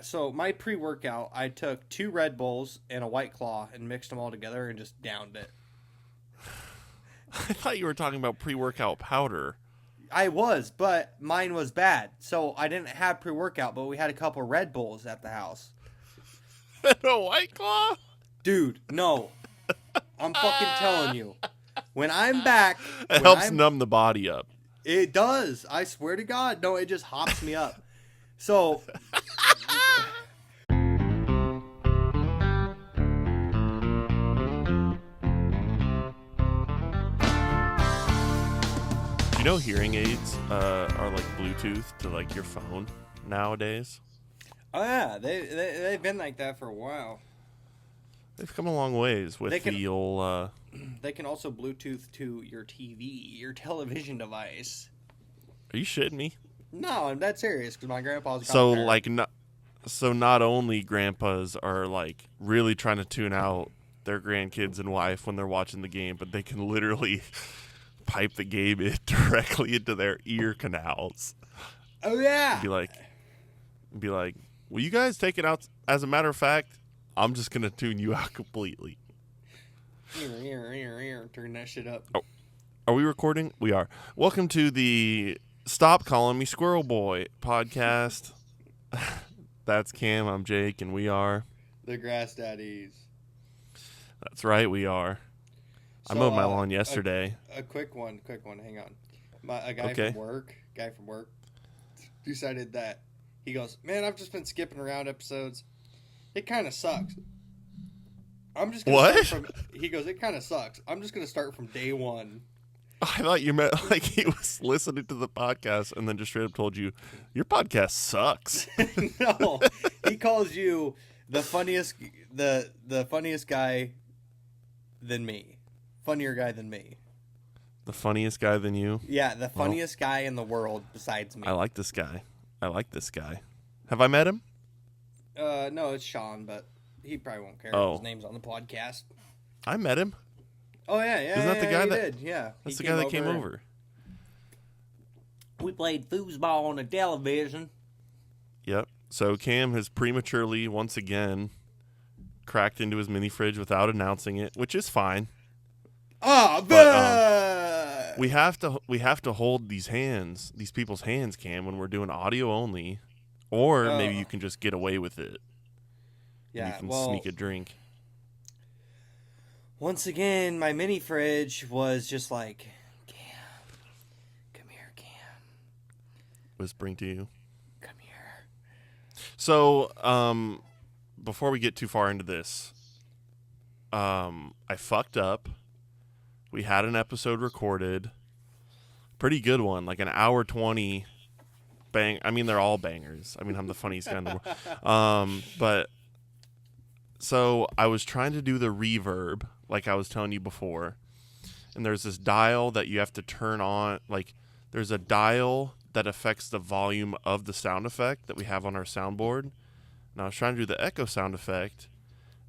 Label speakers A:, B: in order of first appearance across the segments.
A: So my pre-workout, I took 2 Red Bulls and a White Claw and mixed them all together and just downed it.
B: I thought you were talking about pre-workout powder.
A: I was, but mine was bad. So I didn't have pre-workout, but we had a couple Red Bulls at the house.
B: And a White Claw?
A: Dude, no. I'm fucking telling you. When I'm back...
B: It helps numb the body up.
A: It does. I swear to God. No, it just hops me up. So...
B: You know hearing aids are like Bluetooth to like your phone nowadays?
A: Oh, yeah. They've been like that for a while.
B: They've come a long ways with the old...
A: They can also Bluetooth to your TV, your television device.
B: Are you shitting me?
A: No, I'm dead serious because my grandpa's got
B: So, like, not only grandpas are, like, really trying to tune out their grandkids and wife when they're watching the game, but they can literally pipe the game in directly into their ear canals.
A: Oh, yeah.
B: Be like, will you guys take it out? As a matter of fact, I'm just going to tune you out completely.
A: Turn that shit up.
B: Oh, are we recording? We are. Welcome to the Stop Calling Me Squirrel Boy podcast. That's Cam, I'm Jake, and we are...
A: The Grass Daddies.
B: That's right, we are. I mowed my lawn yesterday.
A: A quick one, hang on. A guy from work decided that, he goes, man, I've just been skipping around episodes. It kind of sucks. I'm just gonna start from, he goes, it kind of sucks. I'm just going to start from day one.
B: I thought you meant like he was listening to the podcast and then just straight up told you, your podcast sucks.
A: No, he calls you the funniest guy than me. Funnier guy than me.
B: The funniest guy than you?
A: Yeah, the funniest guy in the world besides me.
B: I like this guy. Have I met him?
A: No, it's Sean, but he probably won't care if his name's on the podcast.
B: I met him.
A: Oh, yeah.
B: Isn't that the guy that
A: did? Yeah.
B: That's the guy that came over.
A: We played foosball on the television.
B: Yep. So Cam has prematurely, once again, cracked into his mini fridge without announcing it, which is fine.
A: But
B: we have to hold these people's hands, Cam, when we're doing audio only, or maybe you can just get away with it.
A: Yeah,
B: you can sneak a drink.
A: Once again, my mini fridge was just like, Cam, come here, Cam.
B: Whispering to you.
A: Come here.
B: So, before we get too far into this, I fucked up. We had an episode recorded. Pretty good one, like an hour 20 bang. I mean, they're all bangers. I mean, I'm the funniest guy in the world. But so I was trying to do the reverb, like I was telling you before. And there's this dial that you have to turn on. Like, there's a dial that affects the volume of the sound effect that we have on our soundboard. And I was trying to do the echo sound effect,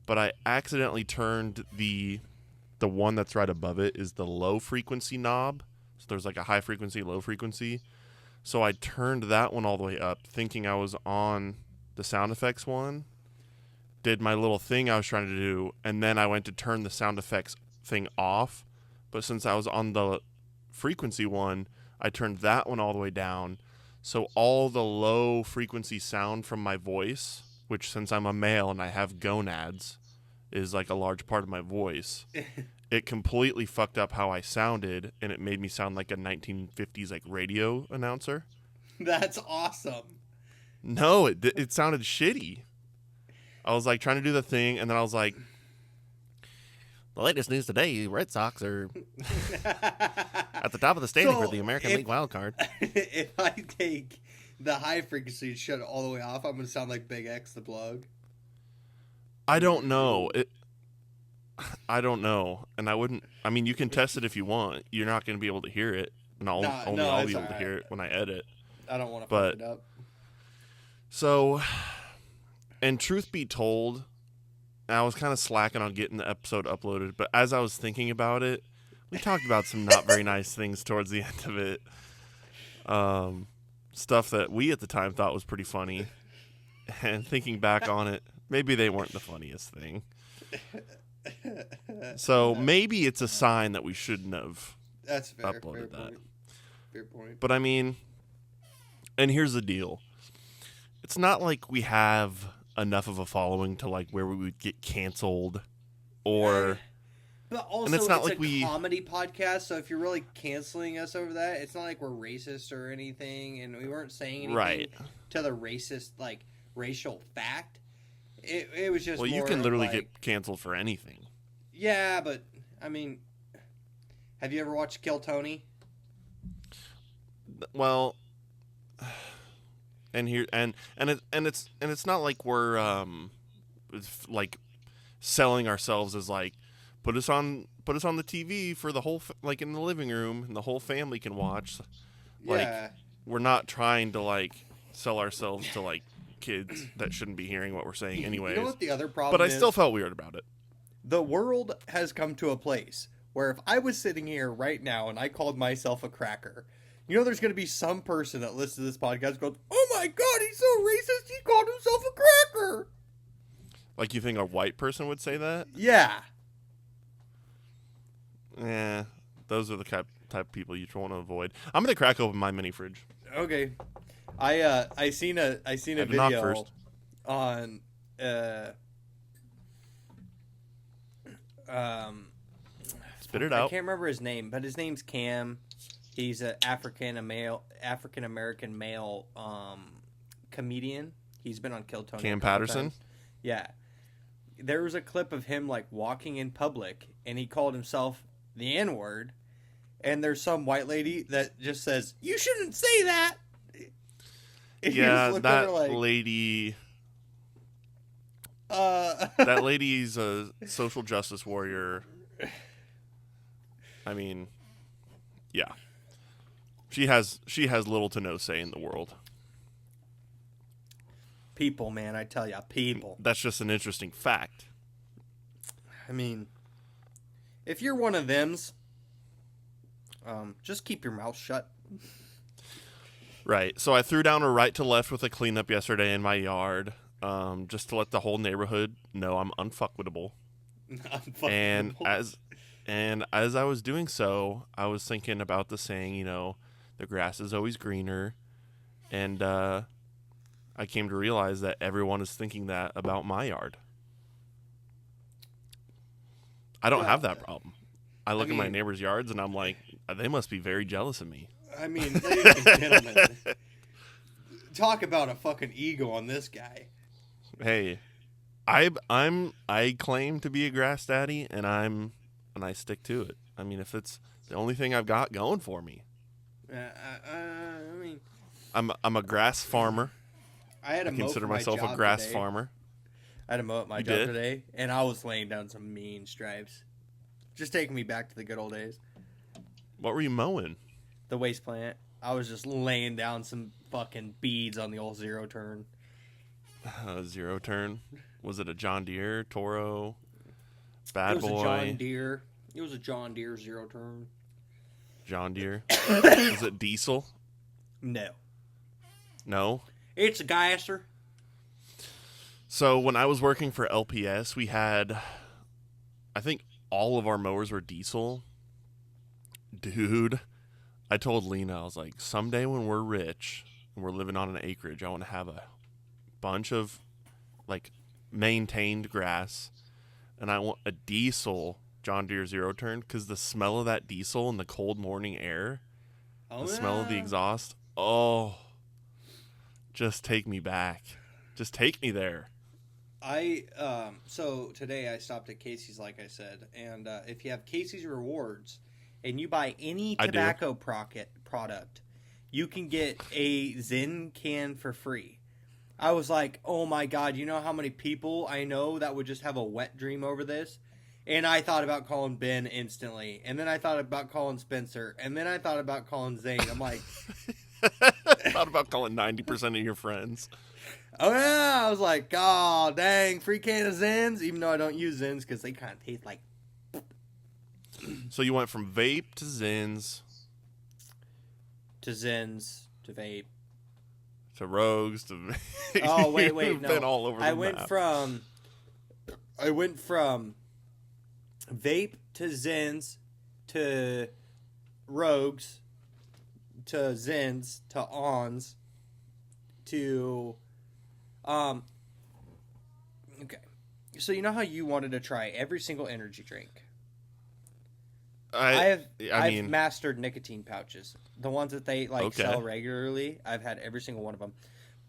B: but I accidentally turned the one that's right above it is the low frequency knob. So there's like a high frequency, low frequency. So I turned that one all the way up, thinking I was on the sound effects one. Did my little thing I was trying to do, and then I went to turn the sound effects thing off. But since I was on the frequency one, I turned that one all the way down. So all the low frequency sound from my voice, which since I'm a male and I have gonads, is like a large part of my voice. It completely fucked up how I sounded, and it made me sound like a 1950s like radio announcer.
A: That's awesome.
B: No, it sounded shitty. I was like trying to do the thing, and then I was like, the latest news today, Red Sox are at the top of the standing for the American League wild card.
A: If I take the high frequency and shut it all the way off, I'm going to sound like Big X the Plug.
B: I don't know. I don't know. And I wouldn't... I mean, you can test it if you want. You're not going to be able to hear it. And I'll be able to hear it when I edit.
A: I don't want to fuck it up.
B: So, and truth be told, I was kind of slacking on getting the episode uploaded. But as I was thinking about it, we talked about some not very nice things towards the end of it. Stuff that we at the time thought was pretty funny. And thinking back on it, maybe they weren't the funniest thing. So maybe it's a sign that we shouldn't have
A: That's fair.
B: uploaded that.
A: Fair point.
B: But I mean, and here's the deal. It's not like we have enough of a following to like where we would get canceled or...
A: But also,
B: and it's not like
A: a comedy podcast, so if you're really canceling us over that, it's not like we're racist or anything, and we weren't saying anything to the racist, like, racial fact. It was just
B: you can literally get canceled for anything.
A: Yeah, but, I mean, have you ever watched Kill Tony?
B: Well, and it's not like we're like selling ourselves as like put us on the TV for the whole like in the living room and the whole family can watch. Like we're not trying to like sell ourselves to like kids that shouldn't be hearing what we're saying anyways.
A: You know what the other problem
B: but I
A: is?
B: still felt weird about it.
A: The world has come to a place where if I was sitting here right now and I called myself a cracker, you know there's going to be some person that listens to this podcast and goes, "Oh my god, he's so racist, he called himself a cracker."
B: Like you think a white person would say that?
A: Yeah.
B: Yeah, those are the type of people you want to avoid. I'm gonna crack open my mini fridge.
A: Okay, I seen a video
B: first.
A: on
B: spit it out.
A: I can't remember his name, but his name's Cam. He's an African American male comedian. He's been on Kill Tony.
B: Cam Patterson.
A: Yeah, there was a clip of him like walking in public, and he called himself the N-word, and there's some white lady that just says, "You shouldn't say that." And
B: yeah, that lady. That lady's a social justice warrior. I mean, yeah, she has little to no say in the world.
A: People, man, I tell ya, people.
B: That's just an interesting fact.
A: I mean, if you're one of them's, just keep your mouth shut.
B: Right. So I threw down a right to left with a cleanup yesterday in my yard, just to let the whole neighborhood know I'm unfuckwittable. And as I was doing so, I was thinking about the saying, you know, the grass is always greener, and I came to realize that everyone is thinking that about my yard. I don't have that problem. I look at my neighbors' yards and I'm like, they must be very jealous of me.
A: I mean, ladies and gentlemen, talk about a fucking ego on this guy.
B: Hey, I claim to be a grass daddy, and I stick to it. I mean, if it's the only thing I've got going for me.
A: I mean,
B: I'm a grass farmer.
A: I
B: consider myself a grass farmer.
A: I had to mow up my job today, and I was laying down some mean stripes. Just taking me back to the good old days.
B: What were you mowing?
A: The waste plant. I was just laying down some fucking beads on the old zero turn.
B: Zero turn? Was it a John Deere, Toro, Bad Boy?
A: It was a John Deere. It was a John Deere zero turn.
B: John Deere? Was it diesel?
A: No.
B: No?
A: It's a gasser.
B: So when I was working for LPS, we had, I think all of our mowers were diesel. Dude, I told Lena, I was like, someday when we're rich and we're living on an acreage, I want to have a bunch of like maintained grass, and I want a diesel John Deere zero turn, because the smell of that diesel in the cold morning air, smell of the exhaust, just take me back. Just take me there.
A: So today I stopped at Casey's, like I said, and if you have Casey's Rewards and you buy any tobacco product, you can get a Zyn can for free. I was like, oh my god, you know how many people I know that would just have a wet dream over this? And I thought about calling Ben instantly, and then I thought about calling Spencer, and then I thought about calling Zane. I'm like...
B: thought about calling 90% of your friends.
A: Oh yeah, I was like, oh dang, free can of Zins, even though I don't use Zins because they kind of taste like.
B: So you went from vape to Zins.
A: To Zins to vape.
B: to Rogues to.
A: Oh wait,
B: You've
A: no.
B: been all over the
A: I went
B: map.
A: from vape to Zens to Rogues to Zens to Ons to okay. So you know how you wanted to try every single energy drink? I've mastered nicotine pouches. The ones that they sell regularly. I've had every single one of them.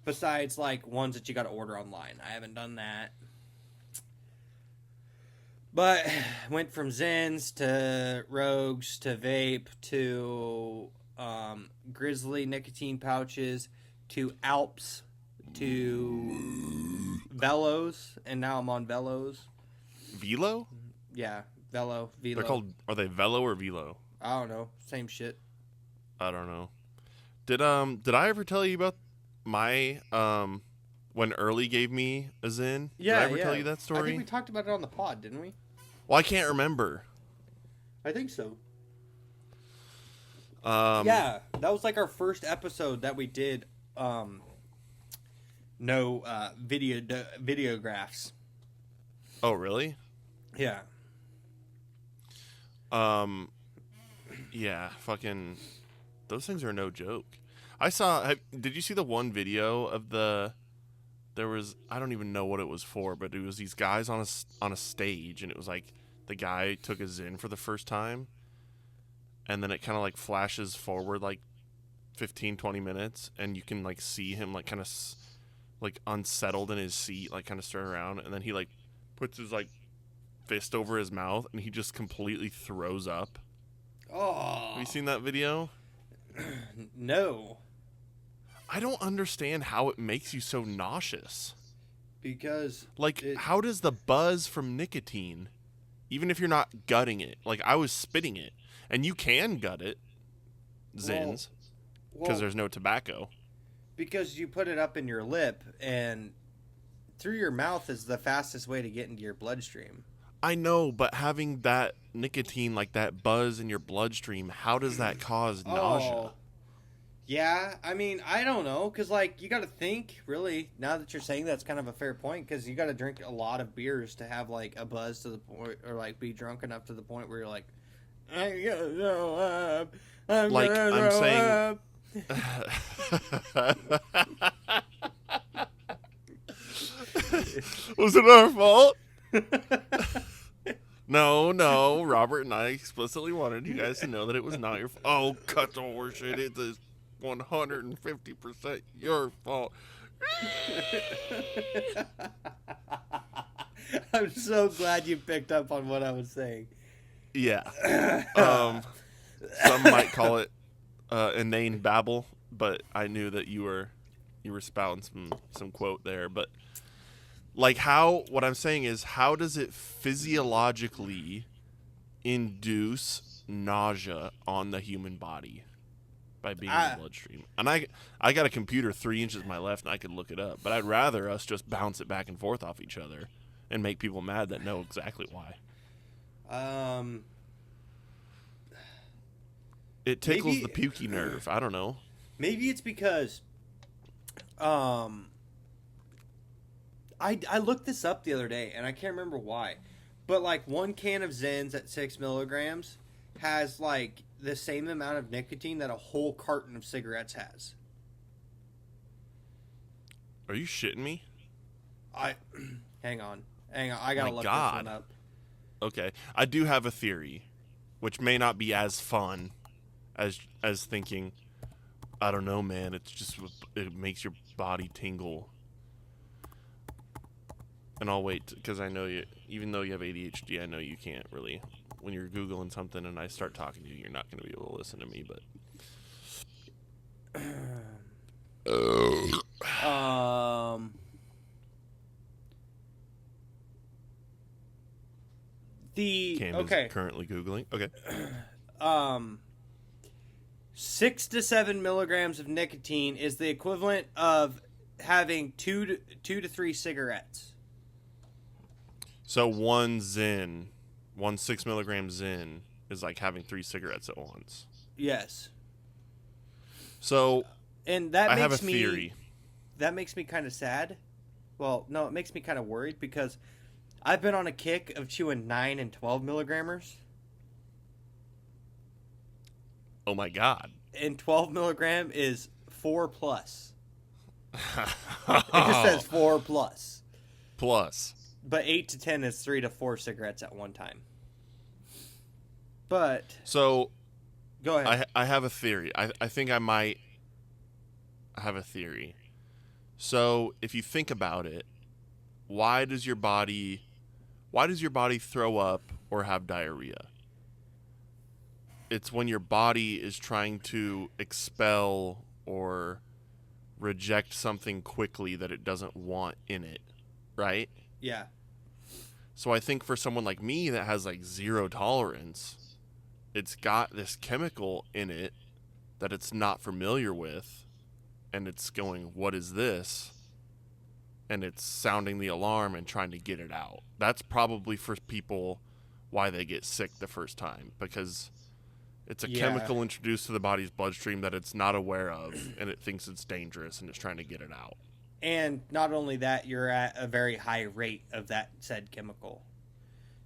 A: Besides ones that you got to order online. I haven't done that. But went from Zens to Rogues to vape to Grizzly nicotine pouches to Alps to Velos, and now I'm on Velos.
B: Velo?
A: Yeah, Velo.
B: They're called. Are they Velo or Velo?
A: I don't know. Same shit.
B: I don't know. Did I ever tell you about my when Early gave me a Zen?
A: Yeah,
B: Did I ever tell you that story?
A: I think we talked about it on the pod, didn't we?
B: Well, I can't remember.
A: I think so.
B: Yeah,
A: that was our first episode that we did. No videographs.
B: Oh, really?
A: Yeah.
B: Yeah, fucking those things are no joke. Did you see the one video of there was, I don't even know what it was for, but it was these guys on a stage, and it was the guy took a Zin for the first time, and then it kind of flashes forward 15, 20 minutes, and you can see him kind of unsettled in his seat, kind of stir around, and then he puts his fist over his mouth, and he just completely throws up.
A: Oh.
B: Have you seen that video?
A: No.
B: I don't understand how it makes you so nauseous.
A: Because
B: how does the buzz from nicotine, even if you're not gutting it, I was spitting it, and you can gut it, Zins, because there's no tobacco.
A: Because you put it up in your lip, and through your mouth is the fastest way to get into your bloodstream.
B: I know, but having that nicotine, that buzz in your bloodstream, how does that cause nausea?
A: Yeah, I mean, I don't know, because, you got to think, really, now that you're saying that's kind of a fair point, because you got to drink a lot of beers to have, a buzz to the point, or, be drunk enough to the point where you're like, I'm gonna throw up, I'm saying...
B: Was it our fault? No, Robert and I explicitly wanted you guys to know that it was not your fault. Oh, cut the horseshit. It is 150% your fault.
A: I'm so glad you picked up on what I was saying.
B: Yeah. Some might call it inane babble, but I knew that you were spouting some quote there. But what I'm saying is, how does it physiologically induce nausea on the human body by being in the bloodstream? And I got a computer 3 inches to my left, and I could look it up, but I'd rather us just bounce it back and forth off each other and make people mad that know exactly why. It tickles the pukey nerve. I don't know.
A: Maybe it's because I looked this up the other day, and I can't remember why. But, 1 can of Zens at 6 milligrams has, the same amount of nicotine that a whole carton of cigarettes has.
B: Are you shitting me?
A: Hang on. I gotta look this one up.
B: Okay. I do have a theory, which may not be as fun as thinking, I don't know, man, it makes your body tingle. And I'll wait, because I know you, even though you have ADHD, I know you can't really, when you're Googling something and I start talking to you, you're not going to be able to listen to me, but. Cam is currently Googling. Okay.
A: 6 to 7 milligrams of nicotine is the equivalent of having 2 to 3 cigarettes.
B: So one 6 milligram Zin is like having 3 cigarettes at once.
A: Yes.
B: So
A: and that
B: I
A: makes
B: have a theory.
A: that makes me kind of sad. Well, no, it makes me kind of worried because I've been on a kick of chewing 9 and 12 milligrammers.
B: Oh my God.
A: And 12 milligram is 4 plus. It just says 4 plus.
B: Plus.
A: But 8 to 10 is 3 to 4 cigarettes at one time. But
B: so,
A: go ahead.
B: I have a theory. I think I might have a theory. So if you think about it, why does your body throw up or have diarrhea? It's when your body is trying to expel or reject something quickly that it doesn't want in it, right?
A: Yeah.
B: So I think for someone like me that has like zero tolerance, it's got this chemical in it that it's not familiar with, and it's going, what is this? And it's sounding the alarm and trying to get it out. That's probably for people why they get sick the first time, because it's a chemical introduced to the body's bloodstream that it's not aware of, and it thinks it's dangerous, and it's trying to get it out.
A: And not only that, you're at a very high rate of that said chemical.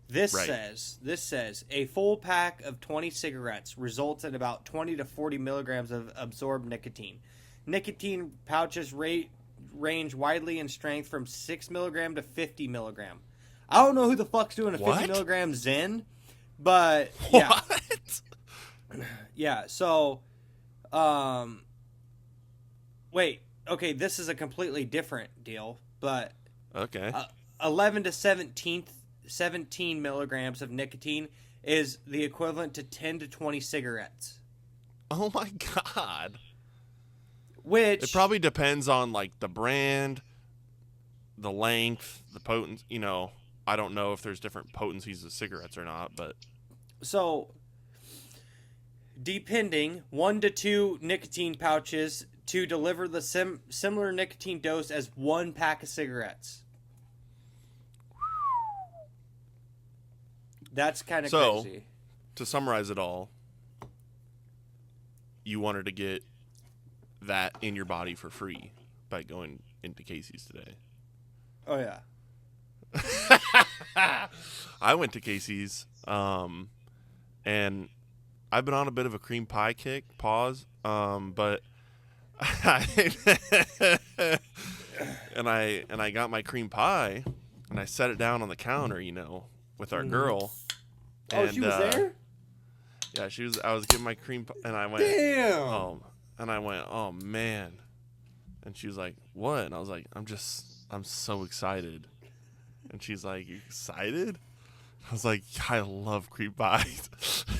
A: This says a full pack of 20 cigarettes results in about 20 to 40 milligrams of absorbed nicotine. Nicotine pouches range widely in strength from 6 milligram to 50 milligram. I don't know who the fuck's doing a 50 milligram Zen, but yeah.
B: What?
A: Yeah, so wait, okay, this is a completely different deal, but
B: okay.
A: 11 to 17 milligrams of nicotine is the equivalent to 10 to 20 cigarettes.
B: Oh my God.
A: Which
B: it probably depends on like the brand, the length, the potency. I don't know if there's different potencies of cigarettes or not, but
A: so depending 1 to 2 nicotine pouches to deliver the similar nicotine dose as 1 pack of cigarettes. That's kind of crazy.
B: To summarize it all, you wanted to get that in your body for free by going into Casey's today.
A: Oh yeah.
B: I went to Casey's, and I've been on a bit of a cream pie kick. But and I got my cream pie and I set it down on the counter, with our girl.
A: Oh, she was there?
B: Yeah, she was. I was getting my cream pie, and I went,
A: damn.
B: And I went, oh man. And she was like, what? And I was like, I'm so excited. And she's like, you excited? I was like, I love cream pies.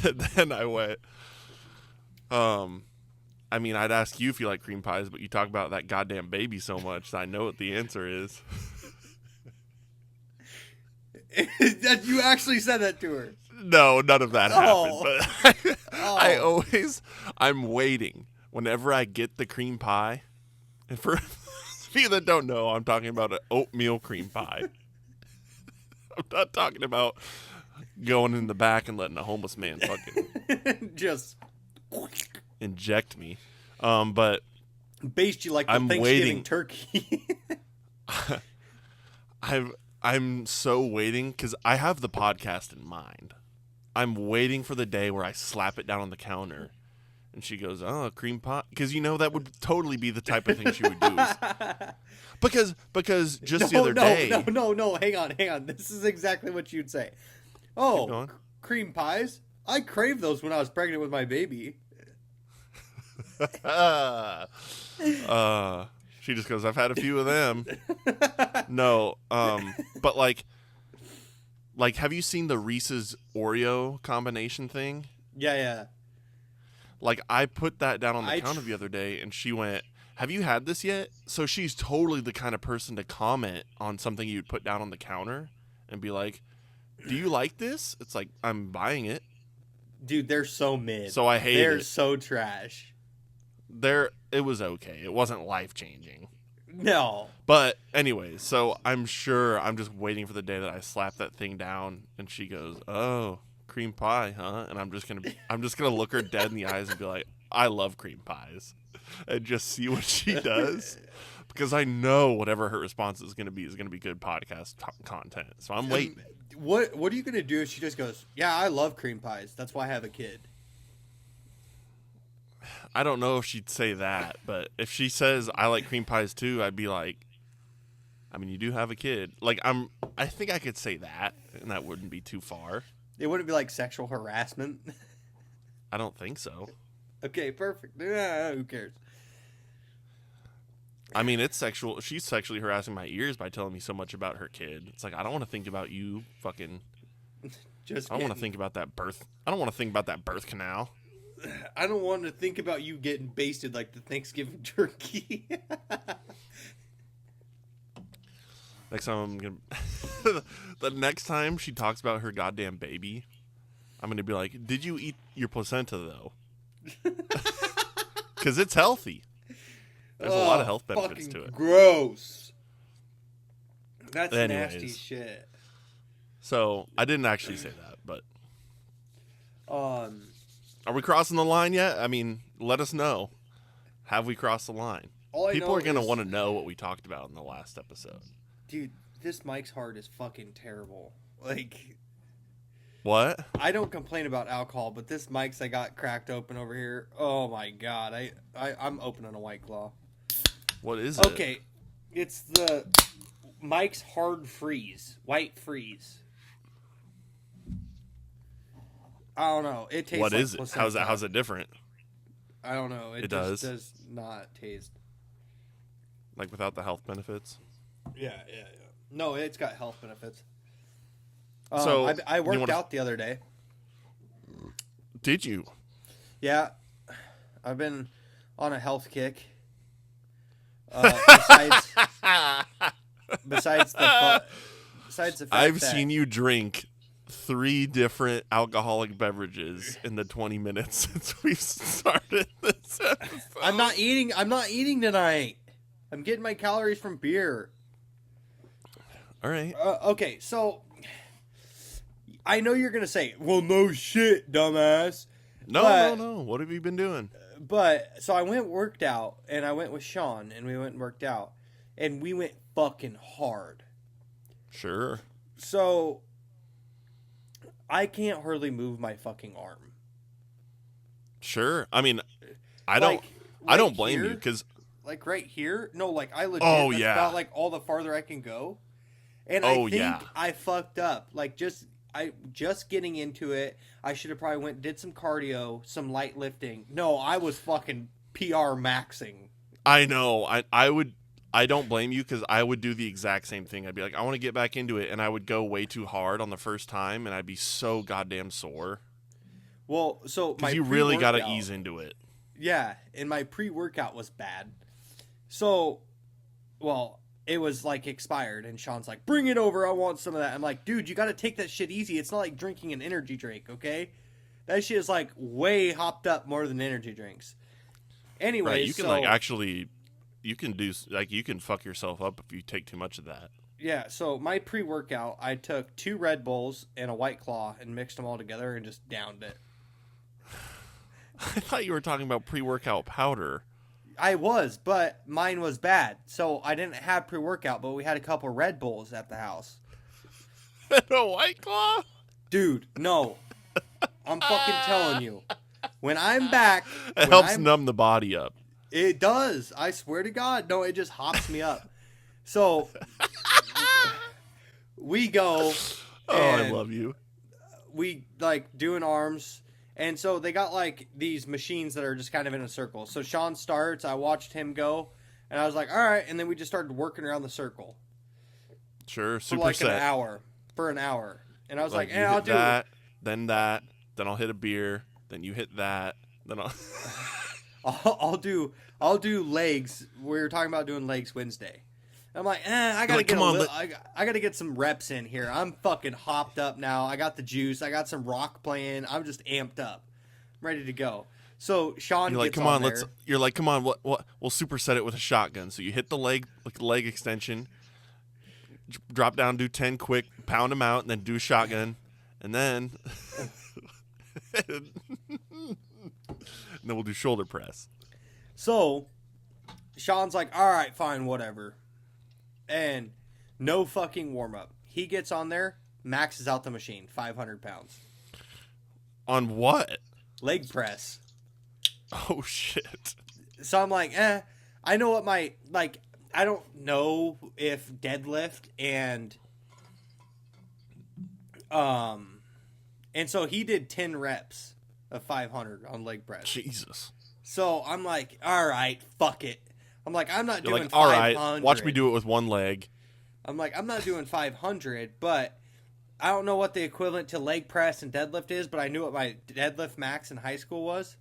B: And then I went, I mean, I'd ask you if you like cream pies, but you talk about that goddamn baby so much that I know what the answer is.
A: That you actually said that to her?
B: No, none of that happened. But I'm waiting. Whenever I get the cream pie, and for you that don't know, I'm talking about an oatmeal cream pie. I'm not talking about going in the back and letting a homeless man fucking
A: just
B: inject me. But
A: baste you like the Thanksgiving
B: waiting.
A: Turkey.
B: I'm so waiting because I have the podcast in mind. I'm waiting for the day where I slap it down on the counter. And she goes, oh, cream pie. Because, that would totally be the type of thing she would do. Because just the other day.
A: No. Hang on. This is exactly what you'd say. Oh, cream pies? I craved those when I was pregnant with my baby.
B: She just goes, I've had a few of them. No. But like, have you seen the Reese's Oreo combination thing?
A: Yeah.
B: Like, I put that down on the counter the other day, and she went, have you had this yet? So she's totally the kind of person to comment on something you'd put down on the counter and be like, do you like this? It's like, I'm buying it.
A: Dude, they're so mid.
B: So I hate it.
A: They're so trash.
B: It was okay. It wasn't life-changing.
A: No.
B: But anyway, so I'm just waiting for the day that I slap that thing down, and she goes, oh, cream pie, huh? And I'm just gonna look her dead in the eyes and be like, I love cream pies, and just see what she does, because I know whatever her response is going to be good podcast content. So I'm waiting.
A: What are you going to do if she just goes, yeah, I love cream pies. That's why I have a kid.
B: I don't know if she'd say that, but if she says I like cream pies too, I'd be like, I mean, you do have a kid. Like I think I could say that, and that wouldn't be too far.
A: It wouldn't be like sexual harassment.
B: I don't think so.
A: Okay, perfect. Who cares?
B: I mean, it's sexual. She's sexually harassing my ears by telling me so much about her kid. It's like, I don't want to think about you fucking. I don't want to think about that birth. I don't want to think about that birth canal.
A: I don't want to think about you getting basted like the Thanksgiving turkey.
B: Next time I'm gonna. The next time she talks about her goddamn baby, I'm gonna be like, "Did you eat your placenta though?" Because it's healthy. There's a lot of health benefits to it.
A: Gross. That's
B: Anyways,
A: nasty shit.
B: So I didn't actually say that, but
A: are
B: we crossing the line yet? I mean, let us know. Have we crossed the line? People are gonna want to know what we talked about in the last episode.
A: Dude, this Mike's Hard is fucking terrible. Like,
B: what?
A: I don't complain about alcohol, but this Mike's I got cracked open over here. Oh my god, I'm opening a White Claw.
B: What is it?
A: Okay, it's the Mike's Hard Freeze, White Freeze. I don't know. It tastes.
B: What
A: like
B: is it?
A: placenta.
B: How's it different?
A: I don't know. It
B: does
A: not taste.
B: Like without the health benefits?
A: Yeah. No, it's got health benefits.
B: So
A: I worked out the other day.
B: Did you?
A: Yeah, I've been on a health kick. Besides the fact
B: I've seen you drink 3 different alcoholic beverages in the 20 minutes since we've started this episode.
A: I'm not eating tonight. I'm getting my calories from beer.
B: All right.
A: Okay, so I know you're gonna say, "Well, no shit, dumbass."
B: No. What have you been doing?
A: But so I worked out, and I went with Sean, and we went and worked out, and we went fucking hard.
B: Sure.
A: So I can't hardly move my fucking arm.
B: Sure. I mean, I don't blame you because
A: like right here, no, like I legit.
B: Oh,
A: that's
B: yeah.
A: about like all the farther I can go, and I think
B: yeah.
A: I fucked up. Like just getting into it. I should have probably did some cardio, some light lifting. No, I was fucking PR maxing.
B: I know. I don't blame you because I would do the exact same thing. I'd be like, I want to get back into it, and I would go way too hard on the first time, and I'd be so goddamn sore.
A: Well, so
B: because you really got to ease into it.
A: Yeah, and my pre-workout was bad. So, well, it was like expired, and Sean's like, "Bring it over, I want some of that." I'm like, "Dude, you got to take that shit easy. It's not like drinking an energy drink, okay? That shit is like way hopped up more than energy drinks." Anyway,
B: right, you can you can fuck yourself up if you take too much of that.
A: Yeah, so my pre-workout, I took 2 Red Bulls and a White Claw and mixed them all together and just downed it.
B: I thought you were talking about pre-workout powder.
A: I was, but mine was bad. So I didn't have pre-workout, but we had a couple Red Bulls at the house.
B: And a White Claw?
A: Dude, no. I'm fucking telling you. When I'm back...
B: It helps numb the body up.
A: It does. I swear to God. No, it just hops me up. So, we go...
B: I love you.
A: We, like, doing arms... And so they got, like, these machines that are just kind of in a circle. So Sean starts, I watched him go, and I was like, all right. And then we just started working around the circle.
B: Sure,
A: for like an hour. And I was like I'll do
B: that, then I'll hit a beer, then you hit that, then
A: I'll do legs. We were talking about doing legs Wednesday. I'm like, I gotta get some reps in here. I'm fucking hopped up now. I got the juice. I got some rock playing. I'm just amped up, I'm ready to go. So Sean,
B: you're like,
A: gets
B: come on,
A: there.
B: You're like, come on, what? We'll superset it with a shotgun. So you hit the leg extension, drop down, do 10 quick, pound them out, and then do a shotgun, and then and then we'll do shoulder press.
A: So Sean's like, all right, fine, whatever. And no fucking warm-up. He gets on there, maxes out the machine, 500 pounds.
B: On what?
A: Leg press.
B: Oh, shit.
A: So I'm like, I know what my, like, I don't know if deadlift and so he did 10 reps of 500 on leg press.
B: Jesus.
A: So I'm like, all right, fuck it. I'm like, I'm not doing
B: like,
A: 500.
B: all right, watch me do it with one leg.
A: I'm like, I'm not doing 500, but I don't know what the equivalent to leg press and deadlift is, but I knew what my deadlift max in high school was.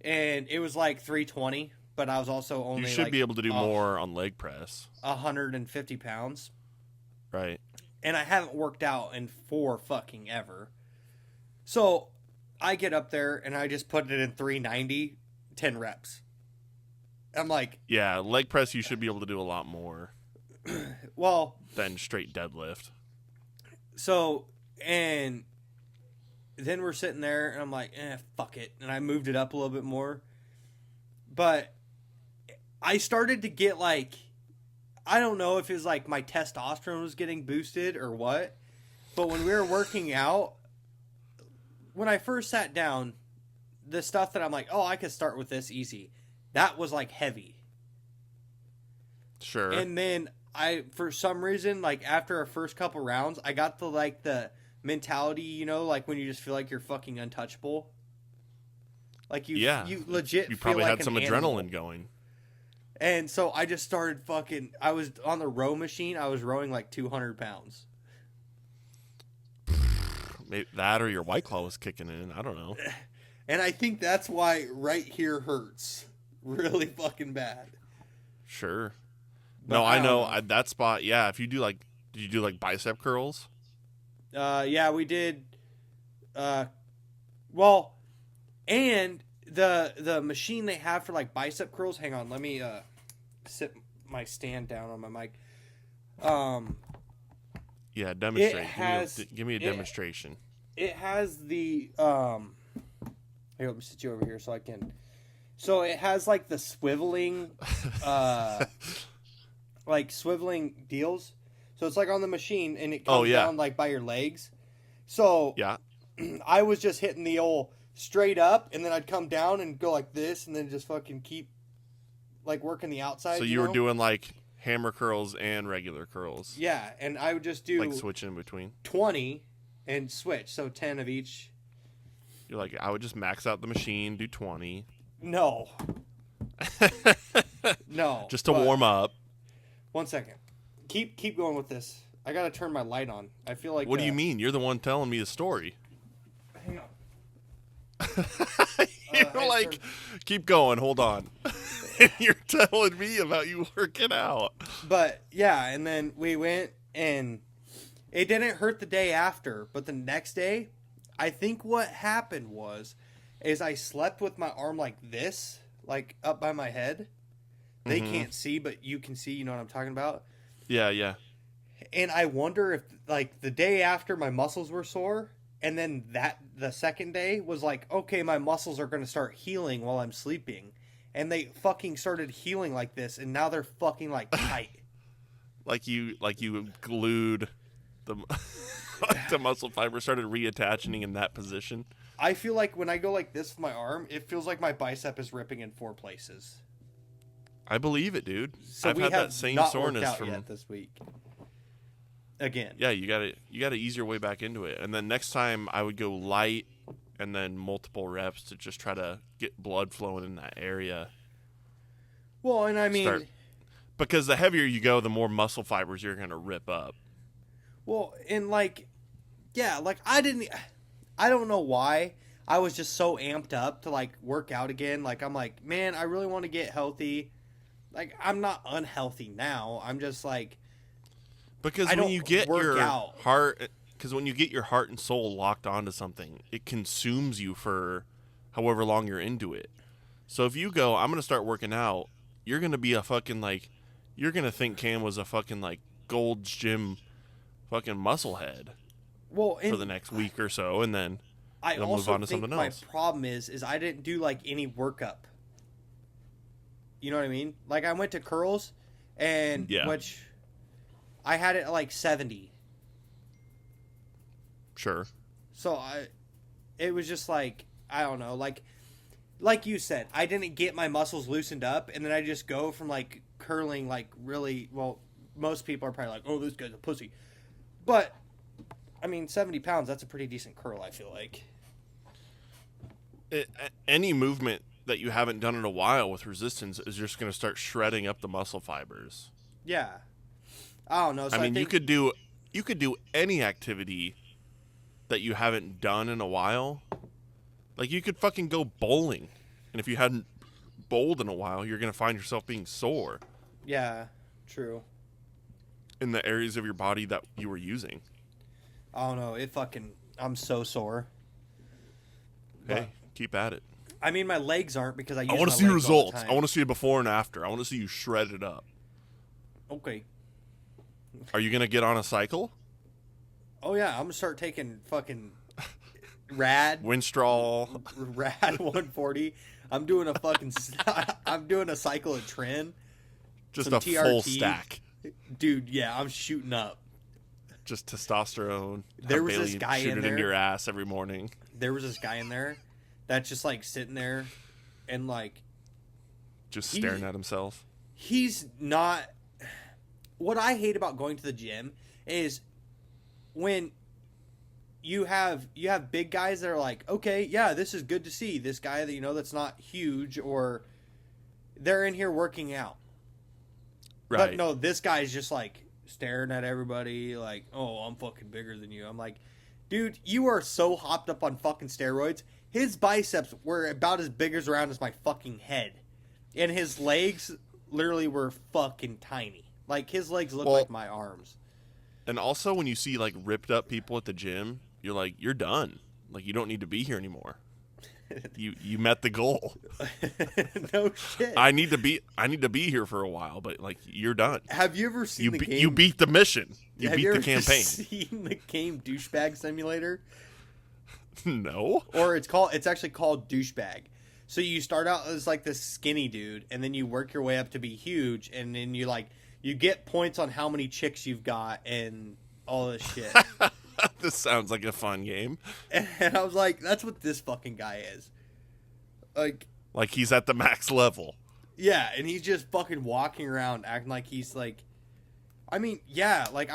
A: And it was like 320, but I was also only
B: You should be able to do more on leg press.
A: 150 pounds.
B: Right.
A: And I haven't worked out in fucking ever. So I get up there and I just put it in 390, 10 reps. I'm like...
B: Yeah, leg press you should be able to do a lot more.
A: Well...
B: Than straight deadlift.
A: So, and then we're sitting there and I'm like, fuck it. And I moved it up a little bit more. But I started to get like... I don't know if it was like my testosterone was getting boosted or what. But when we were working out... When I first sat down, the stuff that I'm like, oh, I could start with this easy. That was like heavy.
B: Sure.
A: And then for some reason, like after our first couple rounds, I got the mentality, you know, like when you just feel like you're fucking untouchable. Like you legit
B: you
A: feel
B: probably
A: like
B: had some adrenaline going.
A: And so I just started I was on the row machine. I was rowing like 200 pounds.
B: Maybe that or your White Claw was kicking in. I don't know.
A: And I think that's why right here hurts really fucking bad.
B: Sure.
A: But
B: no, I know. That spot, yeah. If you do like, did you do like bicep curls?
A: Yeah, we did. Well, and the machine they have for like bicep curls. Hang on, let me sit my stand down on my mic.
B: Yeah, demonstrate. Give me a demonstration.
A: It has the here, let me sit you over here so I can. So it has like the swiveling, like swiveling deals. So it's like on the machine and it comes down like by your legs. So
B: yeah,
A: I was just hitting the old straight up and then I'd come down and go like this and then just fucking keep like working the outside.
B: So you were doing like hammer curls and regular curls.
A: Yeah, and I would just do
B: like switching in between
A: 20 and switch, so 10 of each.
B: You're like, I would just max out the machine, do 20.
A: No. No.
B: Just to warm up.
A: 1 second. Keep going with this. I gotta turn my light on. I feel like.
B: What do you mean? You're the one telling me the story.
A: Hang on.
B: You're like, keep going. Hold on. You're telling me about you working out.
A: But yeah, and then we went and it didn't hurt the day after, but the next day, I think what happened is I slept with my arm like this, like up by my head. They can't see, but you can see. You know what I'm talking about?
B: Yeah, yeah.
A: And I wonder if like the day after my muscles were sore. And then the second day was like, okay, my muscles are going to start healing while I'm sleeping. And they fucking started healing like this. And now they're fucking like tight.
B: like you glued the muscle fiber, started reattaching in that position.
A: I feel like when I go like this with my arm, it feels like my bicep is ripping in 4 places.
B: I believe it, dude.
A: So
B: I've had that same soreness
A: from yet this week. Again.
B: Yeah, you gotta ease your way back into it. And then next time I would go light and then multiple reps to just try to get blood flowing in that area.
A: Well, and I mean,
B: because the heavier you go, the more muscle fibers you're gonna rip up.
A: Well, and like, yeah, like I don't know why I was just so amped up to like work out again. Like I'm like, man, I really want to get healthy. Like I'm not unhealthy now. I'm just like.
B: Because when you get your heart and soul locked onto something, it consumes you for however long you're into it. So if you go, I'm going to start working out, you're going to be a fucking like, you're going to think Cam was a fucking like Gold's Gym fucking muscle head for the next week or so, and then you'll move on to something else.
A: My problem is I didn't do like any workup. You know what I mean? Like, I went to curls, and which I had it at like 70.
B: Sure.
A: So it was just like, I don't know, like you said, I didn't get my muscles loosened up, and then I just go from like curling like really well. Most people are probably like, oh, this guy's a pussy, but I mean, 70 pounds, that's a pretty decent curl, I feel like.
B: Any movement that you haven't done in a while with resistance is just going to start shredding up the muscle fibers.
A: Yeah. I don't know. So
B: I mean, you could do any activity that you haven't done in a while. Like, you could fucking go bowling, and if you hadn't bowled in a while, you're going to find yourself being sore.
A: Yeah, true.
B: In the areas of your body that you were using.
A: I don't know. I'm so sore.
B: Hey, keep at it.
A: I mean, my legs aren't, because I
B: want to see results. I want to see a before and after. I want to see you shred it up.
A: Okay.
B: Are you going to get on a cycle?
A: Oh, yeah. I'm going to start taking fucking Rad.
B: Winstraw.
A: Rad 140. I'm doing a fucking... I'm doing a cycle of Tren.
B: Just a TRT. Full stack.
A: Dude, yeah. I'm shooting up.
B: Just testosterone.
A: There was this guy in there.
B: Shoot it into your ass every morning.
A: There was this guy in there that's just like sitting there and like...
B: Just staring at himself.
A: He's not... What I hate about going to the gym is when you have big guys that are like, okay, yeah, this is good to see. This guy that, you know, that's not huge, or they're in here working out. Right. But no, this guy's just like staring at everybody like, oh, I'm fucking bigger than you. I'm like, dude, you are so hopped up on fucking steroids. His biceps were about as big as around as my fucking head. And his legs literally were fucking tiny. Like, his legs look like my arms.
B: And also, when you see, like, ripped up people at the gym, you're like, you're done. Like, you don't need to be here anymore. You met the goal.
A: No shit.
B: I need to be here for a while, but, like, you're done.
A: Have you ever seen the game?
B: You beat the mission. You beat the campaign.
A: Have you ever seen the game Douchebag Simulator?
B: No.
A: Or it's actually called Douchebag. So you start out as, like, this skinny dude, and then you work your way up to be huge, and then you, like... You get points on how many chicks you've got and all this shit.
B: This sounds like a fun game.
A: And I was like, that's what this fucking guy is.
B: Like he's at the max level.
A: Yeah, and he's just fucking walking around acting like he's like... I mean, yeah, like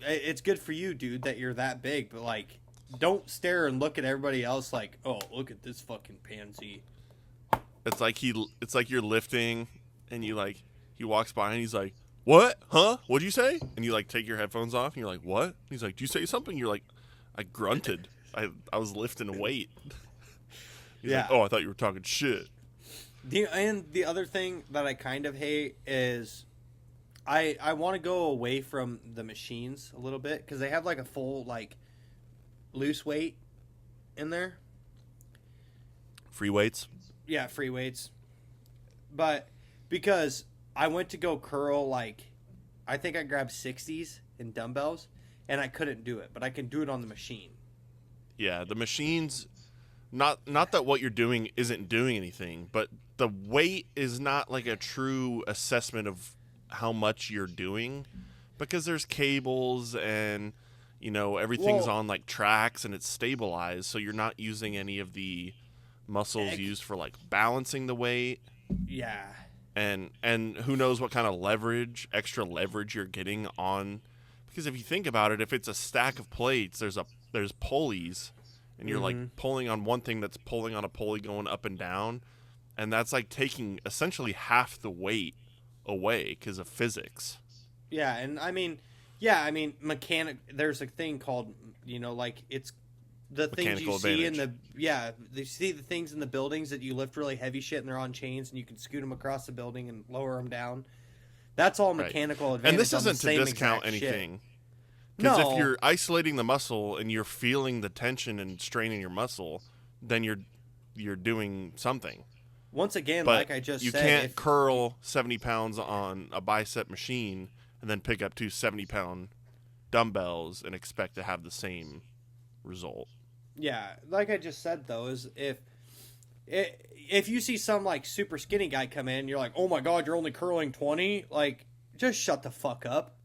A: it's good for you, dude, that you're that big, but like, don't stare and look at everybody else like, oh, look at this fucking pansy.
B: It's like you're lifting and he walks by and he's like, what? Huh? What'd you say? And you like take your headphones off and you're like, what? He's like, did you say something? You're like, I grunted. I was lifting a weight. He's like, oh, I thought you were talking shit.
A: And the other thing that I kind of hate is I want to go away from the machines a little bit, because they have like a full like loose weight in there.
B: Free weights?
A: Yeah, free weights. But because I went to go curl, like, I think I grabbed 60s in dumbbells, and I couldn't do it, but I can do it on the machine.
B: Yeah, the machines, not that what you're doing isn't doing anything, but the weight is not like a true assessment of how much you're doing, because there's cables and, you know, everything's on like tracks and it's stabilized, so you're not using any of the muscles used for like balancing the weight.
A: Yeah.
B: And who knows what kind of extra leverage you're getting on, because if you think about it, if it's a stack of plates, there's pulleys, and you're like pulling on one thing that's pulling on a pulley going up and down, and that's like taking essentially half the weight away because of physics.
A: Yeah, and I mean, there's a thing called, you know, like, it's the things you see in you see the things in the buildings that you lift really heavy shit and they're on chains and you can scoot them across the building and lower them down. That's all mechanical advantage.
B: And this isn't to discount anything. Because if you're isolating the muscle and you're feeling the tension and straining your muscle, then you're doing something.
A: Once again,
B: but
A: like I just said,
B: you can't curl 70 pounds on a bicep machine and then pick up two 70-pound dumbbells and expect to have the same result.
A: Yeah, like I just said, though, is if if you see some like super skinny guy come in, you're like, oh my god, you're only curling 20. Like, just shut the fuck up.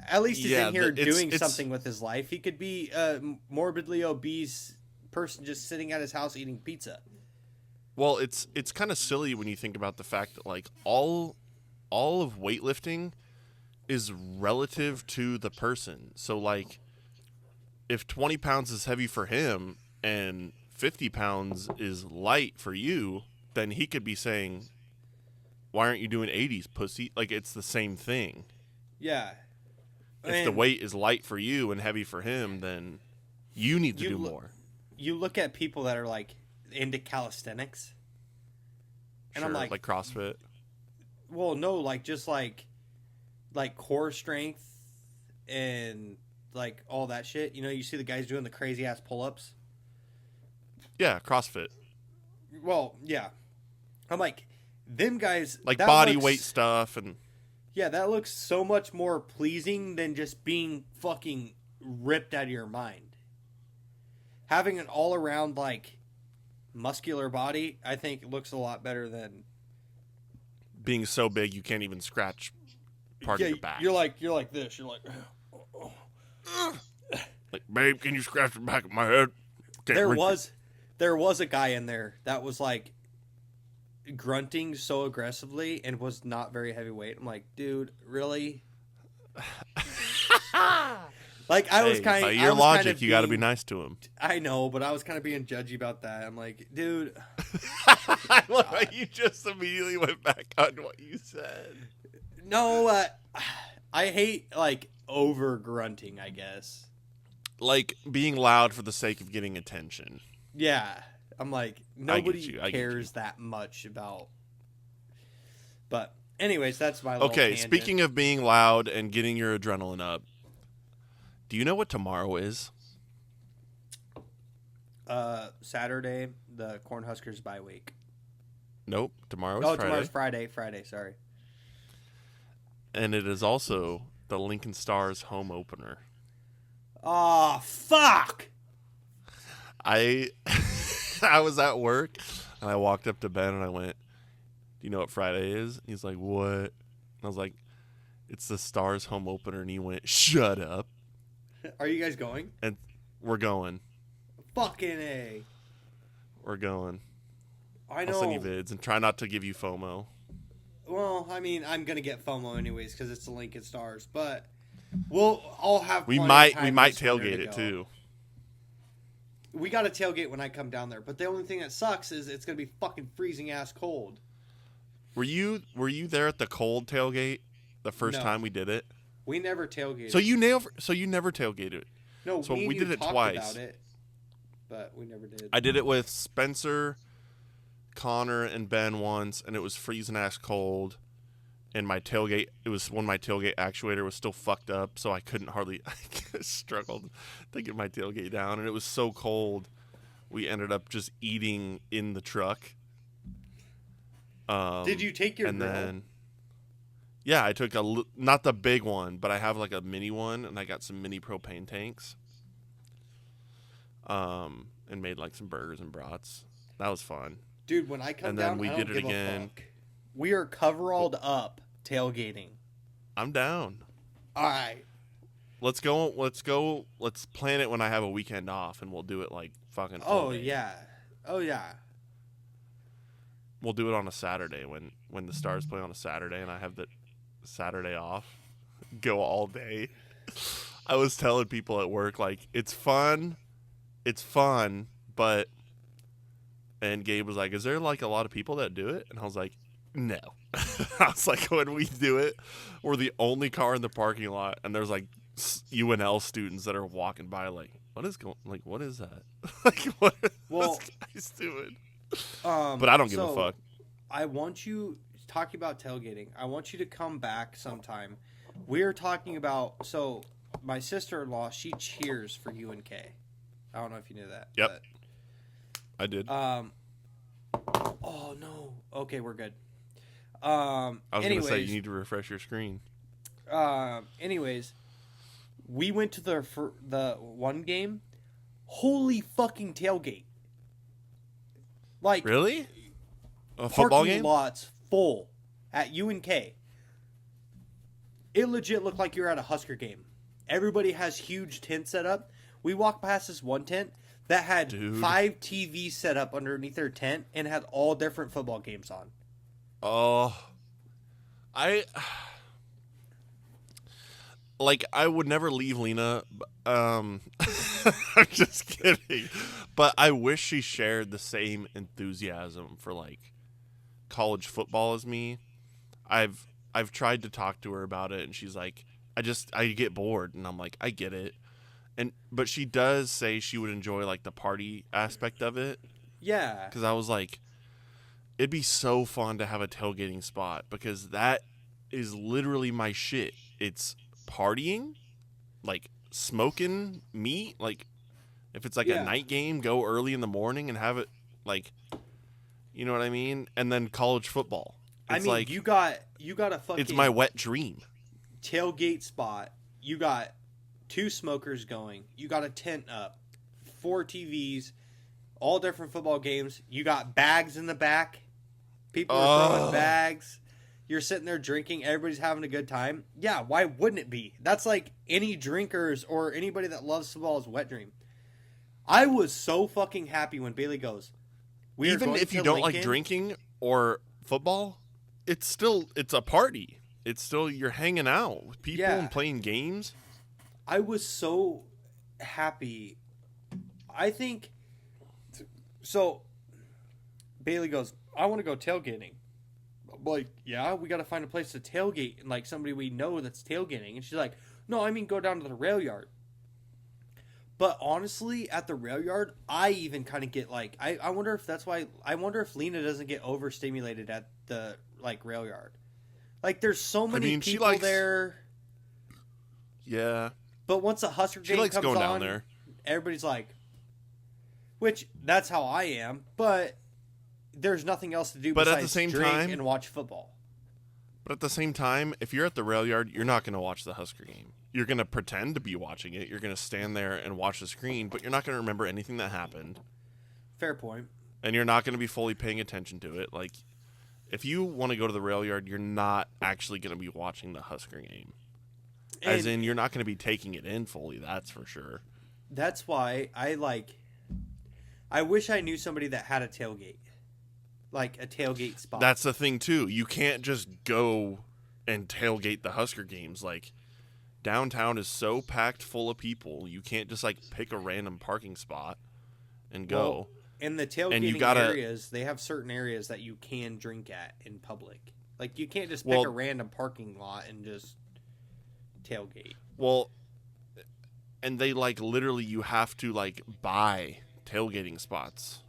A: At least he's in here doing something with his life. He could be a morbidly obese person just sitting at his house eating pizza.
B: Well, it's kind of silly when you think about the fact that like all of weightlifting is relative to the person. So like if 20 pounds is heavy for him and 50 pounds is light for you, then he could be saying, why aren't you doing 80s, pussy? Like, it's the same thing.
A: Yeah.
B: If the weight is light for you and heavy for him, then you need to do more.
A: You look at people that are like into calisthenics, and I'm like
B: CrossFit.
A: Well, no, like just like core strength and like all that shit. You know, you see the guys doing the crazy ass pull-ups.
B: Yeah, CrossFit.
A: Well, yeah. I'm like, them guys
B: like body weight stuff and
A: yeah, that looks so much more pleasing than just being fucking ripped out of your mind. Having an all around like muscular body, I think looks a lot better than
B: being so big you can't even scratch part of your back.
A: You're like this. You're like,
B: like, babe, can you scratch the back of my head?
A: There was a guy in there that was like grunting so aggressively and was not very heavyweight. I'm like, dude, really? Like, I was kind of...
B: By your logic, you got to be nice to him.
A: I know, but I was kind of being judgy about that. I'm like, dude...
B: I love how you just immediately went back on what you said.
A: No, I hate, like, over-grunting, I guess.
B: Like, being loud for the sake of getting attention.
A: Yeah. I'm like, nobody cares that much about... But, anyways, that's my little tangent.
B: Speaking of being loud and getting your adrenaline up, do you know what tomorrow is?
A: Saturday, the Cornhuskers bye week.
B: Nope, tomorrow is Friday.
A: Tomorrow's Friday, sorry.
B: And it is also the Lincoln Stars home opener.
A: Oh, fuck!
B: I was at work, and I walked up to Ben, and I went, do you know what Friday is? And he's like, what? And I was like, it's the Stars home opener, and he went, shut up.
A: Are you guys going?
B: And we're going.
A: Fucking A.
B: We're going.
A: I know.
B: I'll send you vids and try not to give you FOMO.
A: Well, I mean, I'm gonna get FOMO anyways because it's the Lincoln Stars, but we'll all have.
B: We might tailgate it too.
A: We got to tailgate when I come down there, but the only thing that sucks is it's gonna be fucking freezing ass cold.
B: Were you there at the cold tailgate the first time we did it?
A: We never tailgated.
B: So you never tailgated.
A: No,
B: so we did it twice.
A: About it, but we never did.
B: I did it with Spencer, Connor, and Ben once, and it was freezing ass cold. And my tailgate, it was when my tailgate actuator was still fucked up, so I couldn't hardly. I struggled to get my tailgate down, and it was so cold. We ended up just eating in the truck.
A: Did you take your grill?
B: Then? Yeah, I took not the big one, but I have like a mini one, and I got some mini propane tanks. And made like some burgers and brats. That was fun.
A: Dude, when I come down,
B: we did it again.
A: We are coveralled up tailgating.
B: I'm down.
A: All right.
B: Let's go. Let's plan it when I have a weekend off, and we'll do it like fucking.
A: Oh yeah.
B: We'll do it on a Saturday when the Stars play on a Saturday, and I have the Saturday off. Go all day. I was telling people at work, like, it's fun, but, and Gabe was like, is there like a lot of people that do it? And I was like, no. I was like, when we do it, we're the only car in the parking lot, and there's like UNL students that are walking by like, what is that? Like, what are this guy's doing? But I don't give a fuck.
A: I want you, talking about tailgating, I want you to come back sometime. We're talking about, so my sister-in-law, she cheers for UNK. I don't know if you knew that.
B: Yep. I did.
A: Oh, no. Okay, we're good.
B: I was going to say, you need to refresh your screen.
A: Anyways, we went to the one game. Holy fucking tailgate. Like,
B: really? A football game?
A: Lots full at UNK. It legit looked like you were at a Husker game. Everybody has huge tents set up. We walked past this one tent that had 5 TVs set up underneath their tent and had all different football games on.
B: Oh, I would never leave Lena. I'm just kidding, but I wish she shared the same enthusiasm for like college football as me. I've tried to talk to her about it, and she's like, I get bored, and I'm like, I get it, but she does say she would enjoy like the party aspect of it.
A: Yeah,
B: because I was like, it'd be so fun to have a tailgating spot because that is literally my shit. It's partying, like smoking meat, like if it's like a night game, go early in the morning and have it like, you know what I mean? And then college football. It's like,
A: you got a fucking,
B: it's my wet dream.
A: Tailgate spot. You got 2 smokers going. You got a tent up, 4 TVs, all different football games. You got bags in the back. People are throwing bags. You're sitting there drinking. Everybody's having a good time. Yeah, why wouldn't it be? That's like any drinkers or anybody that loves football's wet dream. I was so fucking happy when Bailey goes,
B: even if you don't like drinking or football, it's a party. It's still, you're hanging out with people and playing games.
A: I was so happy. I think so. Bailey goes, I want to go tailgating. I'm like, yeah, we got to find a place to tailgate and like somebody we know that's tailgating. And she's like, no, I mean go down to the rail yard. But honestly, at the rail yard, I even kind of get like, I wonder if that's why, I wonder if Lena doesn't get overstimulated at the like rail yard. Like there's so many people there.
B: Yeah.
A: But once a Husker game comes
B: going
A: on,
B: down there.
A: Everybody's like, which that's how I am, but there's nothing else to do besides
B: at the same
A: drink
B: time,
A: and watch football.
B: But at the same time, if you're at the rail yard, you're not going to watch the Husker game. You're going to pretend to be watching it. You're going to stand there and watch the screen, but you're not going to remember anything that happened.
A: Fair point.
B: And you're not going to be fully paying attention to it. Like, if you want to go to the rail yard, you're not actually going to be watching the Husker game. As in, you're not going to be taking it in fully, that's for sure.
A: That's why I wish I knew somebody that had a tailgate. Like a tailgate spot.
B: That's the thing, too. You can't just go and tailgate the Husker games. Like, downtown is so packed full of people, you can't just, like, pick a random parking spot and go.
A: Well, in the tailgating areas, they have certain areas that you can drink at in public. Like, you can't just pick a random parking lot and just tailgate.
B: Well, and they, like, literally, you have to, like, buy tailgating spots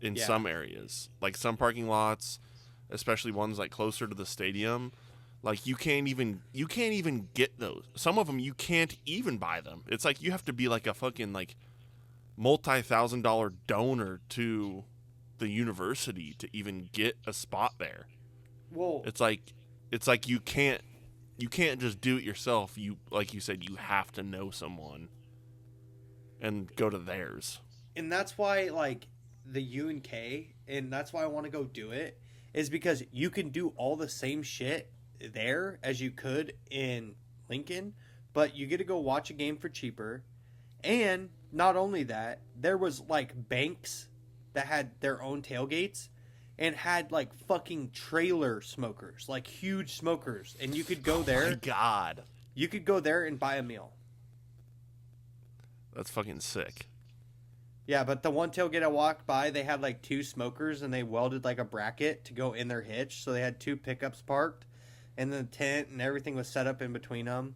B: in some areas. Like, some parking lots, especially ones, like, closer to the stadium, like, you can't even get those. Some of them, you can't even buy them. It's like, you have to be, like, a fucking, like, multi-$1,000 donor to the university to even get a spot there.
A: Well,
B: it's like you can't just do it yourself. You, like you said, you have to know someone and go to theirs.
A: And that's why, like, the UNK, and that's why I want to go do it, is because you can do all the same shit there as you could in Lincoln, but you get to go watch a game for cheaper. And not only that, there was like banks that had their own tailgates and had like fucking trailer smokers, like huge smokers, and you could go there.
B: Oh my God.
A: You could go there and buy a meal.
B: That's fucking sick.
A: Yeah, but the one tailgate I walked by, they had like 2 smokers and they welded like a bracket to go in their hitch. So they had 2 pickups parked and the tent and everything was set up in between them.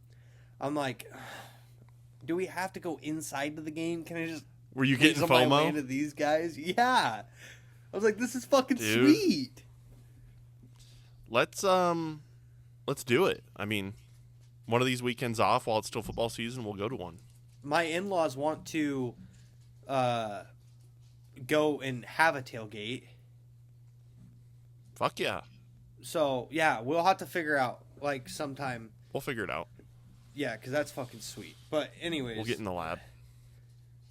A: I'm like, do we have to go inside to the game? Can I just...
B: Were you getting FOMO?
A: My way to these guys? Yeah. I was like, this is fucking sweet.
B: Let's do it. I mean, one of these weekends off while it's still football season, we'll go to one.
A: My in-laws want to go and have a tailgate.
B: Fuck yeah.
A: So, yeah, we'll have to figure out, like, sometime.
B: We'll figure it out.
A: Yeah, because that's fucking sweet. But anyways.
B: We'll get in the lab.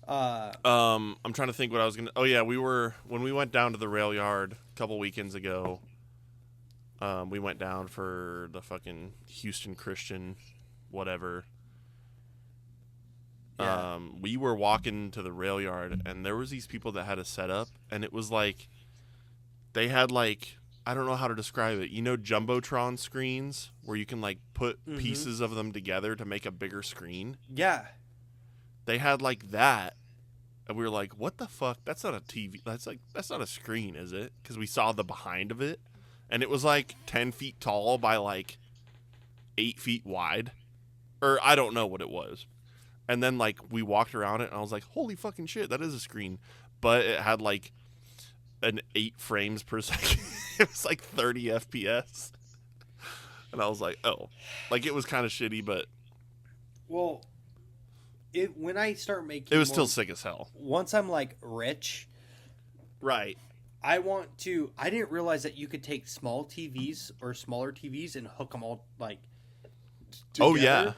B: I'm trying to think what I was gonna. Oh yeah, when we went down to the rail yard a couple weekends ago. We went down for the fucking Houston Christian, whatever.
A: Yeah.
B: We were walking to the rail yard, and there was these people that had a setup, and it was like they had like I don't know how to describe it. You know, jumbotron screens where you can like put pieces of them together to make a bigger screen.
A: Yeah.
B: They had like that, and we were like, "What the fuck? That's not a TV. That's not a screen, is it?" Because we saw the behind of it. And it was like 10 feet tall by like 8 feet wide. Or I don't know what it was. And then like we walked around it and I was like, holy fucking shit, that is a screen. But it had like an 8 frames per second. It was like 30 FPS. And I was like, oh. Like it was kind of shitty, but.
A: Well, when I start making.
B: It was still sick as hell.
A: Once I'm like rich.
B: Right.
A: I didn't realize that you could take small TVs or smaller TVs and hook them all like together.
B: Oh yeah.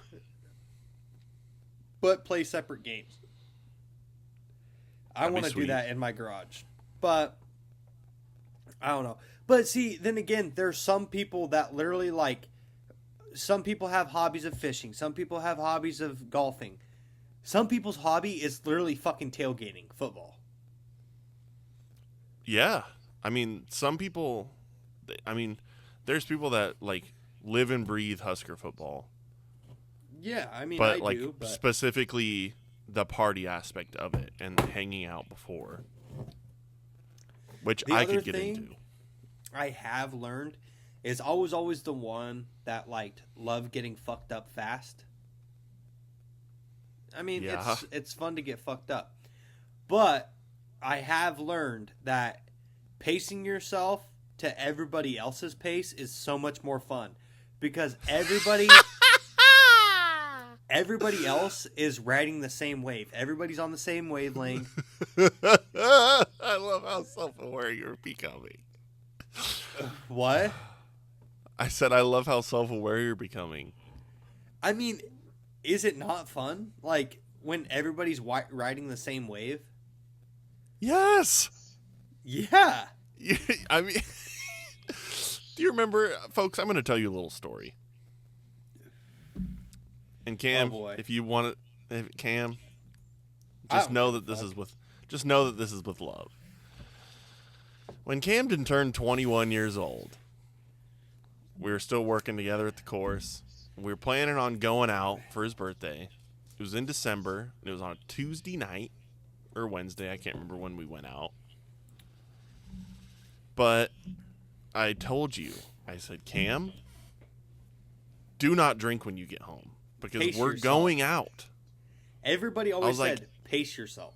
A: But play separate games. I want to do that in my garage. But I don't know. But see, then again, there's some people that literally like some people have hobbies of fishing, some people have hobbies of golfing. Some people's hobby is literally fucking tailgating football.
B: Yeah. I mean, some people, there's people that, like, live and breathe Husker football.
A: Yeah, I mean,
B: but,
A: I
B: like,
A: do. But
B: specifically the party aspect of it and hanging out before, which I could get into.
A: I have learned is I was always the one that, like, loved getting fucked up fast. I mean,
B: yeah.
A: it's fun to get fucked up. But I have learned that pacing yourself to everybody else's pace is so much more fun because everybody else is riding the same wave. Everybody's on the same wavelength.
B: I love how self-aware you're becoming.
A: What?
B: I said I love how self-aware you're becoming.
A: I mean, is it not fun? Like when everybody's riding the same wave?
B: Yes.
A: Yeah.
B: I mean, do you remember, folks? I'm going to tell you a little story. And Cam, if you want it, Cam, just know that this is with love. When Camden turned 21 years old, we were still working together at the course. We were planning on going out for his birthday. It was in December, and it was on a Tuesday night. Or Wednesday, I can't remember when we went out. But I told you, I said, Cam, do not drink when you get home because
A: pace
B: we're
A: yourself.
B: Going out.
A: Everybody always said, pace yourself.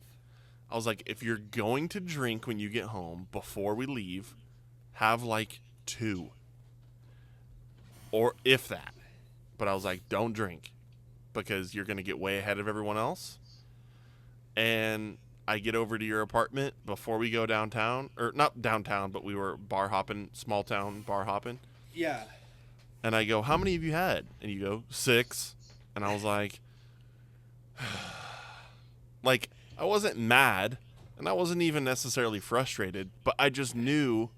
B: I was like, if you're going to drink when you get home before we leave, have like 2. Or if that. But I was like, don't drink because you're going to get way ahead of everyone else. And I get over to your apartment before we go downtown. Or not downtown, but we were bar hopping, small town bar hopping.
A: Yeah.
B: And I go, how many have you had? And you go, 6. And I was like, like, I wasn't mad. And I wasn't even necessarily frustrated. But I just knew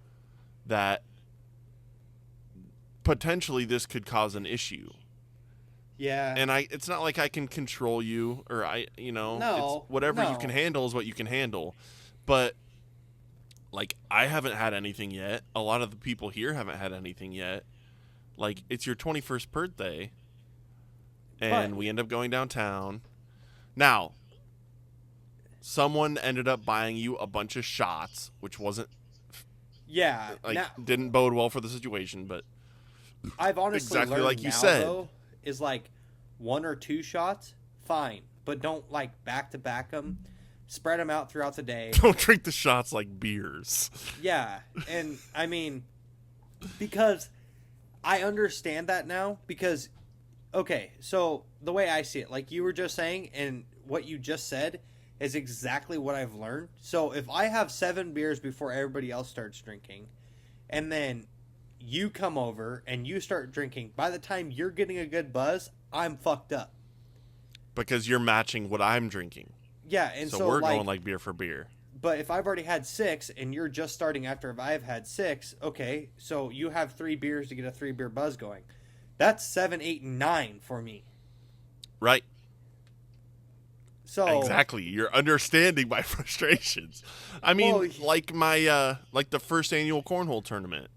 B: that potentially this could cause an issue.
A: Yeah.
B: And it's not like I can control you or
A: No,
B: it's whatever you can handle is what you can handle. But like I haven't had anything yet. A lot of the people here haven't had anything yet. Like it's your 21st birthday and we end up going downtown. Now, someone ended up buying you a bunch of shots, which wasn't didn't bode well for the situation, but
A: I've honestly
B: exactly
A: learned
B: like you
A: now,
B: said.
A: Though, is like 1 or 2 shots, fine, but don't like back to back them. Spread them out throughout the day.
B: Don't drink the shots like beers.
A: Yeah, and I mean, because I understand that now. Because, okay, so the way I see it, like you were just saying, and what you just said is exactly what I've learned. So if I have 7 beers before everybody else starts drinking, and then you come over and you start drinking, by the time you're getting a good buzz, I'm fucked up.
B: Because you're matching what I'm drinking.
A: Yeah, and
B: so we're going like beer for beer.
A: But if I've already had 6 and you're just starting after I've had 6, okay, so you have 3 beers to get a 3-beer buzz going. That's 7, 8, and 9 for me.
B: Right.
A: So
B: exactly, you're understanding my frustrations. I mean, like my like the first annual cornhole tournament.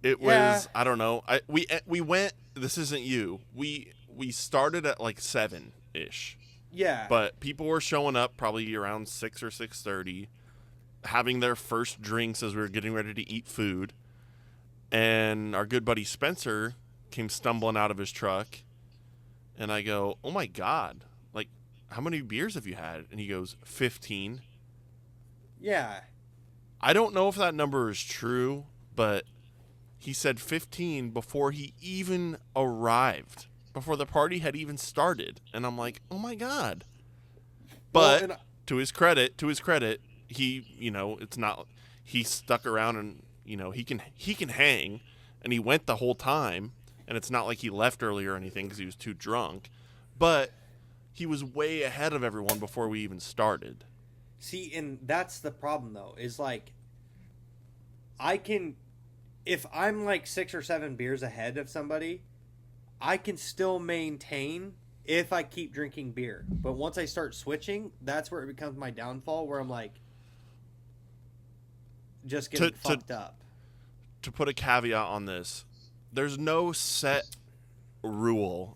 B: It was I don't know. We went. This isn't you. We started at like 7-ish.
A: Yeah.
B: But people were showing up probably around 6 or 6:30, having their first drinks as we were getting ready to eat food. And our good buddy Spencer came stumbling out of his truck. And I go, "Oh my God, like, how many beers have you had?" And he goes, 15.
A: Yeah.
B: I don't know if that number is true, but he said 15 before he even arrived, before the party had even started. And I'm like, "Oh my God." But to his credit, he, it's not, he stuck around and, he can hang, and he went the whole time. And it's not like he left early or anything because he was too drunk. But he was way ahead of everyone before we even started.
A: See, and that's the problem, though, is like, if I'm like 6 or 7 beers ahead of somebody, I can still maintain if I keep drinking beer. But once I start switching, that's where it becomes my downfall, where I'm like, just getting fucked up.
B: To put a caveat on this, there's no set rule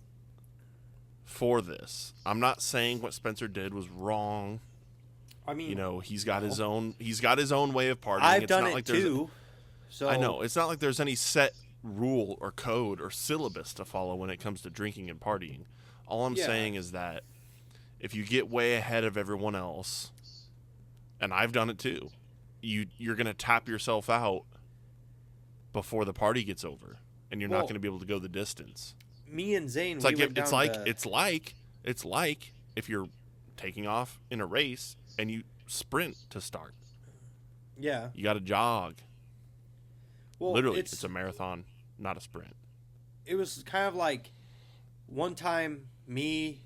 B: for this. I'm not saying what Spencer did was wrong.
A: I mean,
B: he's got his own way of partying.
A: I've done it too. So
B: I know it's not like there's any set rule or code or syllabus to follow when it comes to drinking and partying. All I'm saying is that if you get way ahead of everyone else, and I've done it too, you're going to tap yourself out before the party gets over. And you're not going to be able to go the distance.
A: Me and Zane,
B: it's like if you're taking off in a race and you sprint to start.
A: Yeah,
B: you got to jog.
A: Well,
B: literally, it's a marathon, not a sprint.
A: It was kind of like one time, me,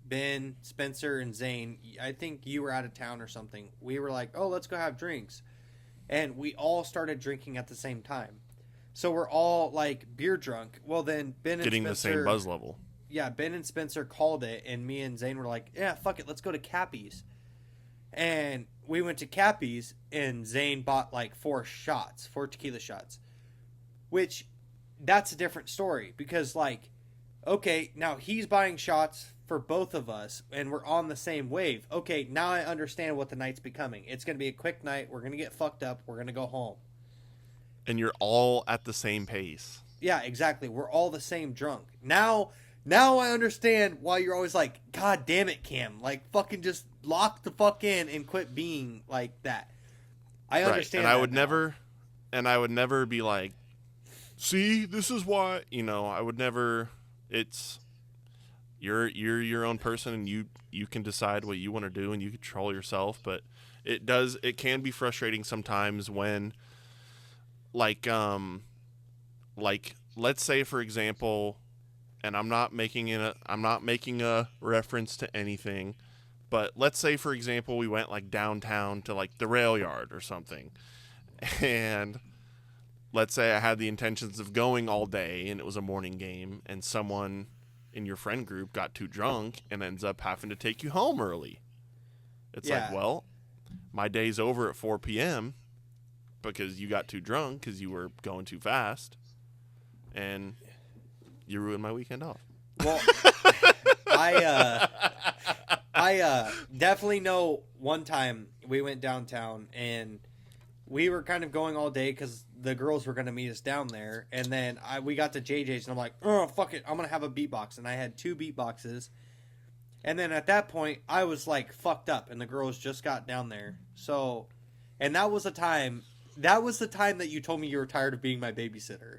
A: Ben, Spencer, and Zane. I think you were out of town or something. We were like, "Oh, let's go have drinks," and we all started drinking at the same time. So we're all like beer drunk. Well, then Ben and
B: getting
A: Spencer,
B: the same buzz level.
A: Yeah, Ben and Spencer called it, and me and Zane were like, "Yeah, fuck it, let's go to Cappy's." And we went to Cappy's, and Zane bought like 4 tequila shots, which that's a different story because like, okay, now he's buying shots for both of us, and we're on the same wave. Okay, now I understand what the night's becoming. It's gonna be a quick night. We're gonna get fucked up. We're gonna go home.
B: And you're all at the same pace.
A: Yeah, exactly. We're all the same drunk. Now I understand why you're always like, "God damn it, Cam. Like, fucking just lock the fuck in and quit being like that." I understand
B: and
A: that
B: I would never be like, "See, this is why," I would never. It's you're your own person, and you can decide what you want to do, and you control yourself, but it can be frustrating sometimes when like let's say, for example, and I'm not making a reference to anything, but let's say, for example, we went like downtown to like the rail yard or something, and let's say I had the intentions of going all day and it was a morning game, and someone in your friend group got too drunk and ends up having to take you home early. It's like, well, my day's over at 4 p.m. because you got too drunk because you were going too fast, and you ruined my weekend off.
A: Well, I definitely know one time we went downtown and we were kind of going all day because the girls were going to meet us down there. And then we got to JJ's and I'm like, "Oh, fuck it. I'm going to have a beatbox." And I had 2 beatboxes. And then at that point, I was like fucked up and the girls just got down there. So, and that was the time that you told me you were tired of being my babysitter.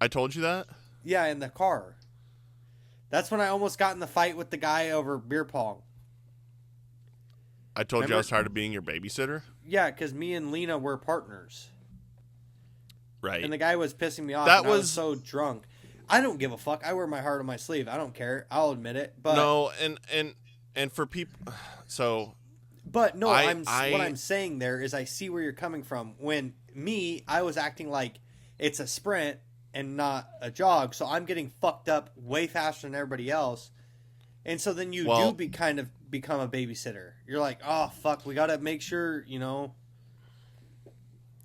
B: I told you that?
A: Yeah, in the car. That's when I almost got in the fight with the guy over beer pong.
B: I told you I was tired of being your babysitter?
A: Yeah, because me and Lena were partners.
B: Right.
A: And the guy was pissing me off. I was so drunk. I don't give a fuck. I wear my heart on my sleeve. I don't care. I'll admit it. But
B: no, And for people, so.
A: But no, what I'm saying there is I see where you're coming from. When I was acting like it's a sprint and not a jog, so I'm getting fucked up way faster than everybody else. And so then you kind of become a babysitter. You're like, oh, fuck, we got to make sure,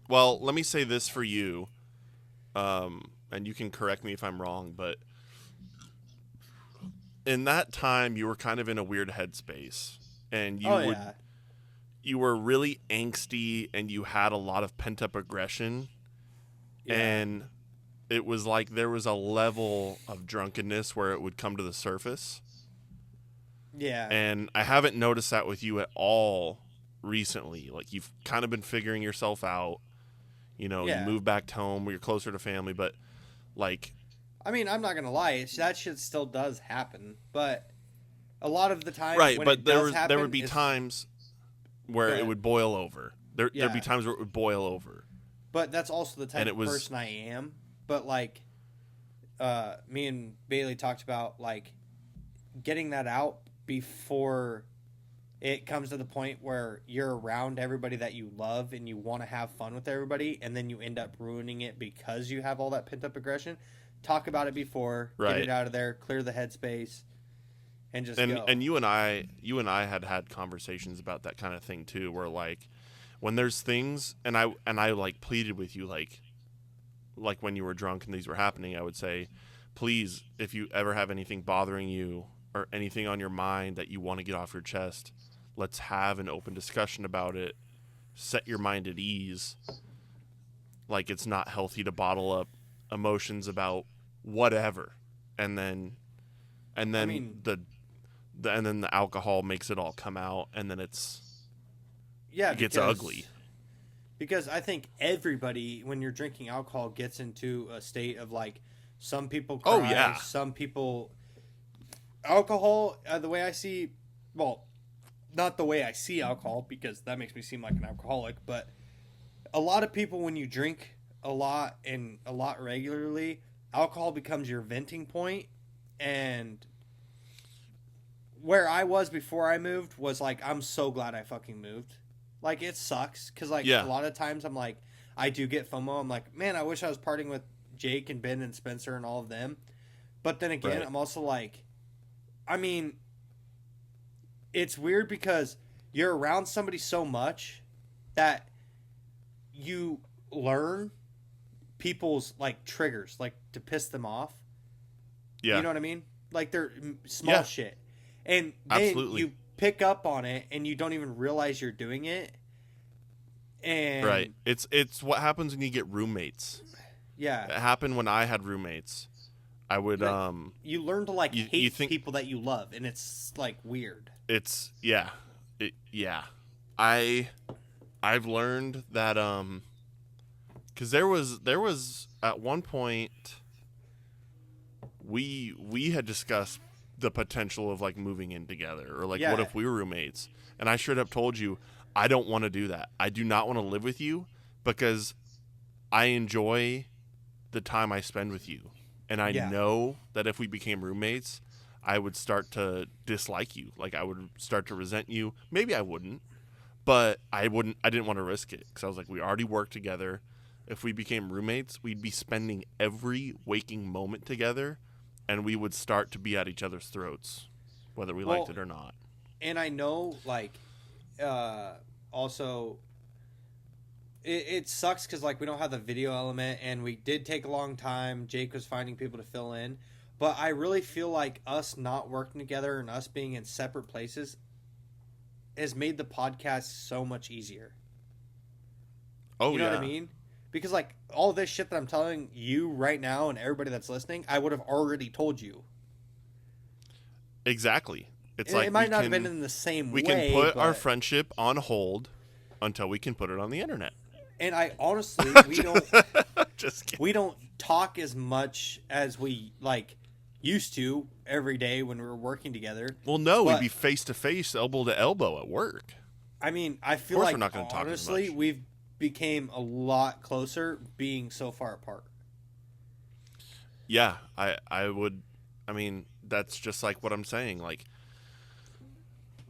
B: Well, let me say this for you, and you can correct me if I'm wrong, but in that time, you were kind of in a weird headspace. And you were really angsty, and you had a lot of pent-up aggression. Yeah. And it was like there was a level of drunkenness where it would come to the surface.
A: Yeah.
B: And I haven't noticed that with you at all recently. Like, you've kind of been figuring yourself out. You moved back home where you're closer to family, but, like...
A: I mean, I'm not going to lie. That shit still does happen, but a lot of the time
B: there would be times where it would boil over. There'd be times where it would boil over.
A: But that's also the type of person I am. But, like, me and Bailey talked about, like, getting that out before it comes to the point where you're around everybody that you love and you want to have fun with everybody, and then you end up ruining it because you have all that pent-up aggression. Talk about it before, get it out of there, clear the headspace, and just go.
B: And you and I had conversations about that kind of thing too, where, like, when there's things, and I like pleaded with you, like when you were drunk and these were happening, I would say, please, if you ever have anything bothering you or anything on your mind that you want to get off your chest, let's have an open discussion about it. Set your mind at ease. Like, it's not healthy to bottle up emotions about whatever, and then the alcohol makes it all come out, and then it gets ugly.
A: Because I think everybody, when you're drinking alcohol, gets into a state of, like, some people cry,
B: oh yeah,
A: some people. Alcohol, the way I see, well, not the way I see alcohol, because that makes me seem like an alcoholic, but a lot of people, when you drink a lot and a lot regularly, alcohol becomes your venting point. And where I was before I moved was like, I'm so glad I fucking moved. Like, it sucks because, like, a lot of times I'm like, I do get FOMO. I'm like, man, I wish I was partying with Jake and Ben and Spencer and all of them. But then again, I'm also like, I mean, it's weird because you're around somebody so much that you learn people's, like, triggers, like, to piss them off. Yeah. You know what I mean? Like, they're small shit. And then you pick up on it and you don't even realize you're doing it. And
B: right. It's what happens when you get roommates.
A: Yeah.
B: It happened when I had roommates. I would
A: you learn to, like, hate people that you love, and it's, like, weird.
B: It's I've learned that cuz there was at one point we had discussed the potential of, like, moving in together, or, like, what if we were roommates? And I straight up told you, I don't want to do that. I do not want to live with you because I enjoy the time I spend with you. And I know that if we became roommates, I would start to dislike you. Like, I would start to resent you. Maybe I wouldn't, but I didn't want to risk it because I was like, we already work together. If we became roommates, we'd be spending every waking moment together, and we would start to be at each other's throats, whether we liked it or not.
A: And I know, like, also, it sucks because, like, we don't have the video element, and we did take a long time. Jake was finding people to fill in. But I really feel like us not working together and us being in separate places has made the podcast so much easier.
B: Oh,
A: you know what I mean? Because, like, all this shit that I'm telling you right now and everybody that's listening, I would have already told you.
B: Exactly. It's
A: it might not have been in the same way.
B: We can put our friendship on hold until we can put it on the internet.
A: And I honestly, we don't talk as much as we, like, used to every day when we were working together.
B: Well, no, we'd be face to face, elbow to elbow at work.
A: I mean, I feel like, honestly, we've became a lot closer being so far apart.
B: Yeah, I would. I mean, that's just like what I'm saying. Like,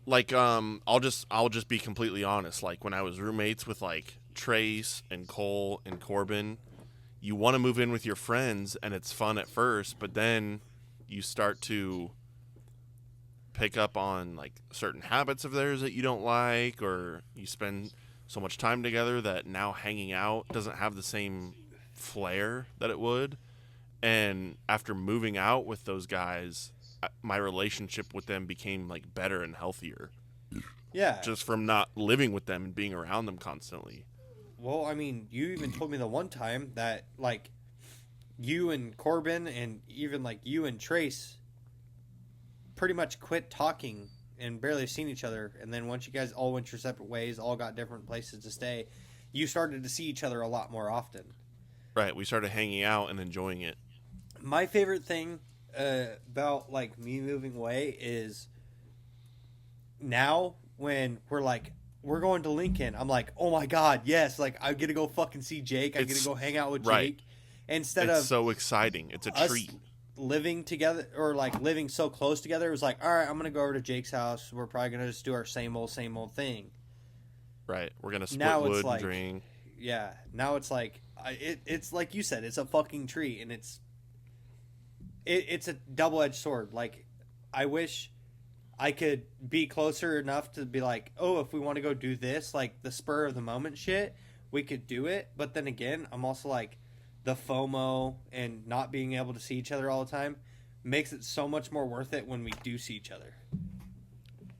B: Like, I'll just be completely honest. Like, when I was roommates with, like, Trace and Cole and Corbin, you want to move in with your friends, and it's fun at first, but then you start to pick up on, like, certain habits of theirs that you don't like, or you spend so much time together that now hanging out doesn't have the same flair that it would. And after moving out with those guys, my relationship with them became, like, better and healthier.
A: Yeah.
B: Just from not living with them and being around them constantly.
A: Well, I mean, you even told me the one time that, like, you and Corbin and even, like, you and Trace pretty much quit talking and barely seen each other. And then once you guys all went your separate ways, all got different places to stay, you started to see each other a lot more often.
B: Right. We started hanging out and enjoying it.
A: My favorite thing about, like, me moving away is now when we're going to Lincoln, I'm like, oh my God, yes, like, I get to go fucking see Jake. I get to go hang out with
B: right.
A: Jake. Instead
B: it's
A: of
B: so exciting. It's a treat.
A: Living together, or like living so close together, it was like, all right, I'm going to go over to Jake's house. We're probably going to just do our same old thing.
B: Right. We're going to split wood and drink.
A: Yeah. Now it's like, it's like you said, it's a fucking treat, and it's a double-edged sword. Like, I wish I could be closer enough to be like, oh, if we want to go do this, like the spur of the moment shit, we could do it. But then again, I'm also like, the FOMO and not being able to see each other all the time makes it so much more worth it when we do see each other.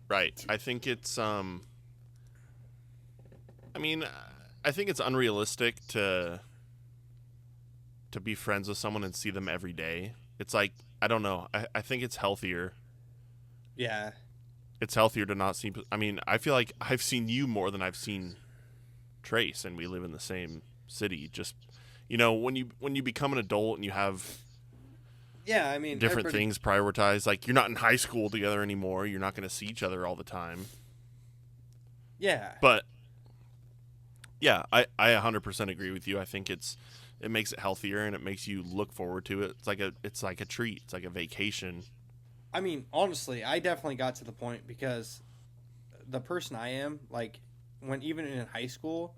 B: Right. I think it's, I mean, I think it's unrealistic to be friends with someone and see them every day. It's like, I don't know. I think it's healthier.
A: Yeah.
B: It's healthier to not see. I mean, I feel like I've seen you more than I've seen Trace, and we live in the same city. Just, you know, when you become an adult and you have
A: I mean,
B: different things prioritized, like you're not in high school together anymore. You're not going to see each other all the time.
A: Yeah.
B: But yeah, I 100% agree with you. I think it makes it healthier, and it makes you look forward to it. It's like a treat. It's like a vacation.
A: I mean, honestly, I definitely got to the point because the person I am, like, when even in high school,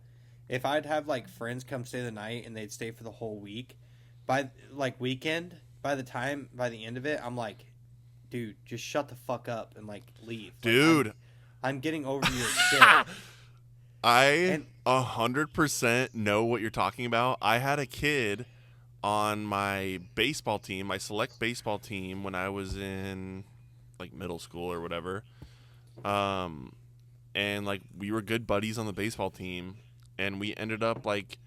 A: if I'd have, like, friends come stay the night and they'd stay for the whole week, by the end of it, I'm like, dude, just shut the fuck up and, like, leave.
B: Dude.
A: Like, I'm getting over your shit.
B: I 100% know what you're talking about. I had a kid on my baseball team, my select baseball team, when I was in, like, middle school or whatever. And, like, we were good buddies on the baseball team, and we ended up, like,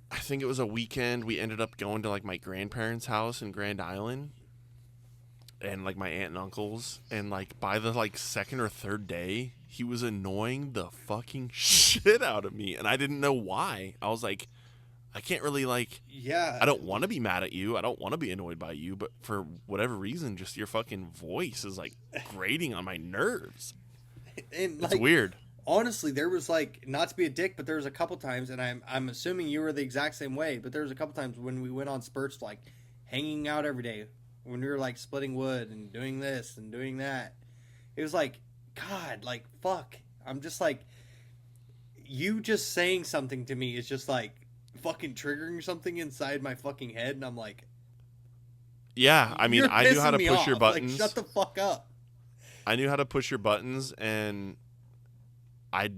B: I think it was a weekend, we ended up going to, like, my grandparents' house in Grand Island, and, like, my aunt and uncles, and, like, by the, like, second or third day, he was annoying the fucking shit out of me, and I didn't know why. I was like, I can't really, like, I don't want to be mad at you. I don't want to be annoyed by you, but for whatever reason, just your fucking voice is, like, grating on my nerves.
A: And,
B: it's weird.
A: Honestly, there was, like, not to be a dick, but there was a couple times, and I'm assuming you were the exact same way, but there was a couple times when we went on spurts, like, hanging out every day, when we were, like, splitting wood and doing this and doing that. It was like, God, like, fuck. I'm just like, you just saying something to me is just, like, fucking triggering something inside my fucking head, and I'm like,
B: yeah, I mean, I knew how to push your buttons.
A: Like, shut the fuck up.
B: I knew how to push your buttons, and I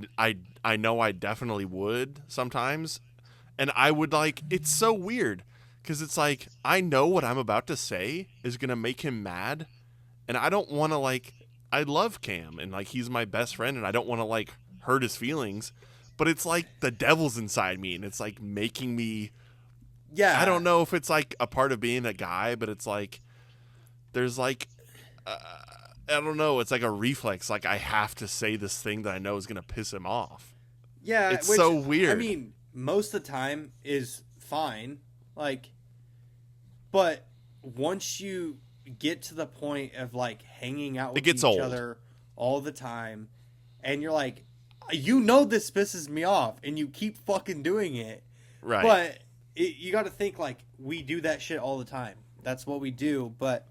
B: know I definitely would sometimes, and I would, like, it's so weird because it's like I know what I'm about to say is gonna make him mad, and I don't want to, like, I love Cam, and, like, he's my best friend, and I don't want to, like, hurt his feelings. But it's like the devil's inside me, and it's like making me.
A: Yeah.
B: I don't know if it's like a part of being a guy, but it's like there's like I don't know. It's like a reflex. Like I have to say this thing that I know is gonna piss him off.
A: Yeah,
B: it's so weird.
A: I mean, most of the time is fine, like, but once you get to the point of, like, hanging out with each other all the time, and you're like, you know this pisses me off, and you keep fucking doing it.
B: Right.
A: But you got to think, like, we do that shit all the time. That's what we do. But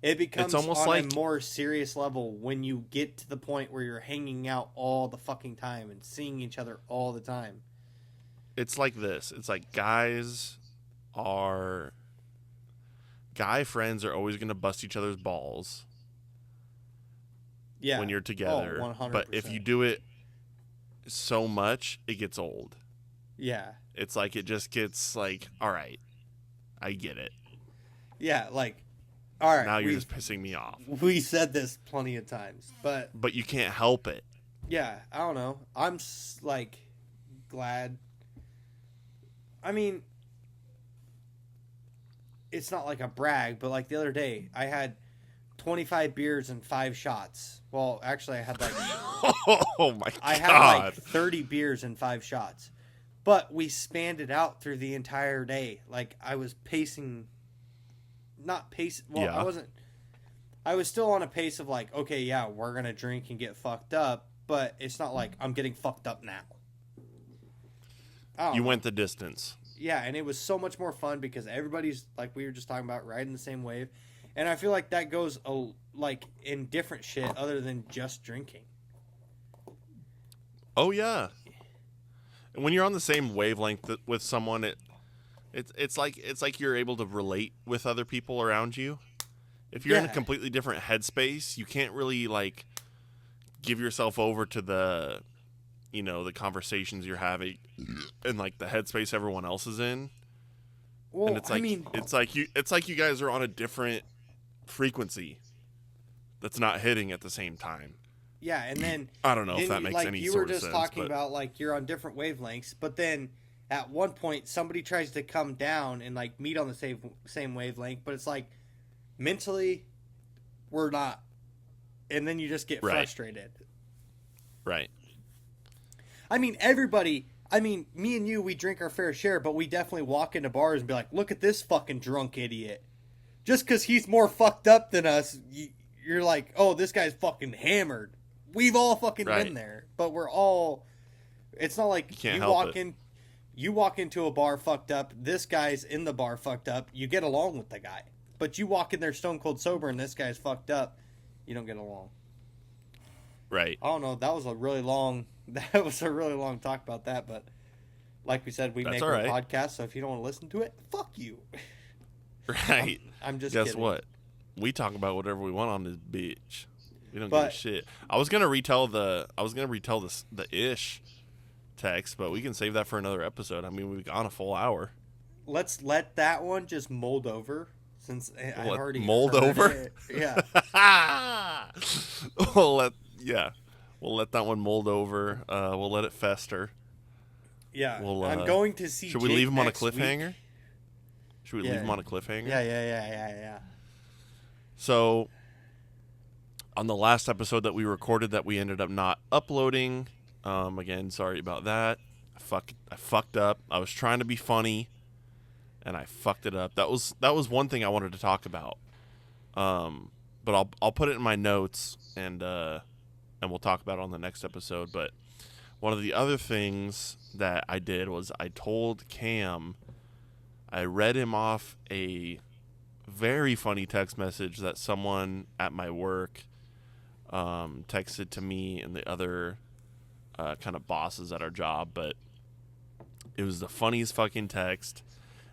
A: It becomes
B: almost
A: on
B: like
A: a more serious level when you get to the point where you're hanging out all the fucking time and seeing each other all the time.
B: It's like this. It's like guy friends are always going to bust each other's balls.
A: Yeah.
B: When you're together.
A: 100%.
B: But if you do it so much, it gets old.
A: Yeah.
B: It's like it just gets like, all right, I get it.
A: Yeah, like, all right.
B: Now you're just pissing me off.
A: We said this plenty of times, but
B: you can't help it.
A: Yeah, I don't know. I'm like glad. I mean, it's not like a brag, but like the other day, I had 25 beers and 5 shots. Well, actually, I had like
B: oh my god,
A: I had like 30 beers and 5 shots, but we spanned it out through the entire day. Like I was pacing. Not pace. Well,
B: yeah.
A: I wasn't. I was still on a pace of like, okay, yeah, we're gonna drink and get fucked up, but it's not like I'm getting fucked up now.
B: You went the distance.
A: Yeah, and it was so much more fun because everybody's like we were just talking about riding the same wave, and I feel like that goes like in different shit other than just drinking.
B: Oh yeah. And when you're on the same wavelength with someone, It's like you're able to relate with other people around you. If you're in a completely different headspace, you can't really like give yourself over to the conversations you're having and like the headspace everyone else is in.
A: Well,
B: and it's like it's like you guys are on a different frequency that's not hitting at the same time.
A: Yeah, and then
B: I don't know if that makes any sort of sense.
A: You were just talking about like you're on different wavelengths, but then at one point somebody tries to come down and like meet on the same wavelength, but it's like mentally we're not, and then you just get frustrated.
B: Right.
A: I mean, me and you, we drink our fair share, but we definitely walk into bars and be like, look at this fucking drunk idiot. Just because he's more fucked up than us, you're like, oh, this guy's fucking hammered. We've all fucking been there, but we're all. It's not like you walk into a bar fucked up, this guy's in the bar fucked up, you get along with the guy. But you walk in there stone cold sober and this guy's fucked up, you don't get along.
B: Right.
A: I don't know, that was a really long talk about that, but like we said, we make our podcast, so if you don't want to listen to it, fuck you.
B: Right.
A: I'm just
B: Guess
A: kidding.
B: what? We talk about whatever we want on this bitch. We don't give a shit. I was gonna retell the ish text, but we can save that for another episode. I mean, we've gone a full hour.
A: Let's let that one just mold over, since I've already
B: mold over.
A: It. Yeah.
B: We'll let that one mold over. We'll let it fester.
A: Yeah. I'm going to see.
B: Should
A: Jake
B: we leave him on a
A: next
B: cliffhanger?
A: week.
B: Should we leave him on a cliffhanger?
A: Yeah.
B: So, on the last episode that we recorded that we ended up not uploading. Again, sorry about that. I fucked up. I was trying to be funny, and I fucked it up. That was one thing I wanted to talk about. But I'll put it in my notes and we'll talk about it on the next episode. But one of the other things that I did was I told Cam, I read him off a very funny text message that someone at my work texted to me and the other kind of bosses at our job, but it was the funniest fucking text,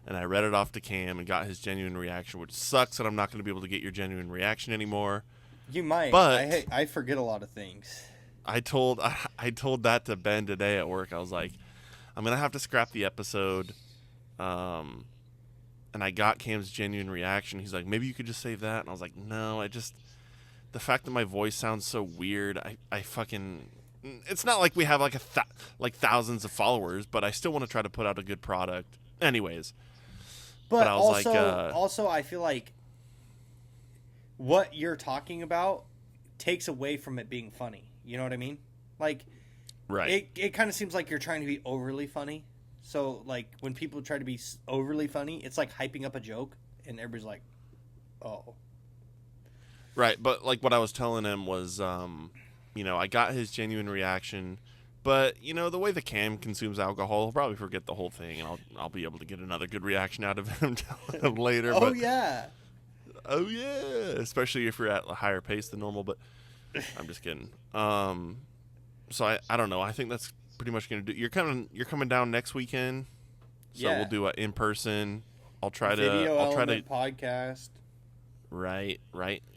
B: and I read it off to Cam and got his genuine reaction, which sucks that I'm not going to be able to get your genuine reaction anymore.
A: You might,
B: but
A: I forget a lot of things.
B: I told that to Ben today at work. I was like, I'm going to have to scrap the episode, and I got Cam's genuine reaction. He's like, maybe you could just save that, and I was like, no, the fact that my voice sounds so weird, I fucking... It's not like we have like thousands of followers, but I still want to try to put out a good product. Anyways,
A: but
B: I was
A: also I feel like what you're talking about takes away from it being funny. You know what I mean? Like,
B: right?
A: It kind of seems like you're trying to be overly funny. So like when people try to be overly funny, it's like hyping up a joke, and everybody's like, "Oh."
B: Right, but like what I was telling him was, I got his genuine reaction, but the way the Cam consumes alcohol, he'll probably forget the whole thing, and I'll be able to get another good reaction out of him later.
A: Oh
B: but,
A: yeah.
B: Oh yeah, especially if you're at a higher pace than normal. But I'm just kidding. So I don't know. I think that's pretty much gonna do. You're coming down next weekend. So we'll do an in person. I'll try to
A: podcast.
B: Right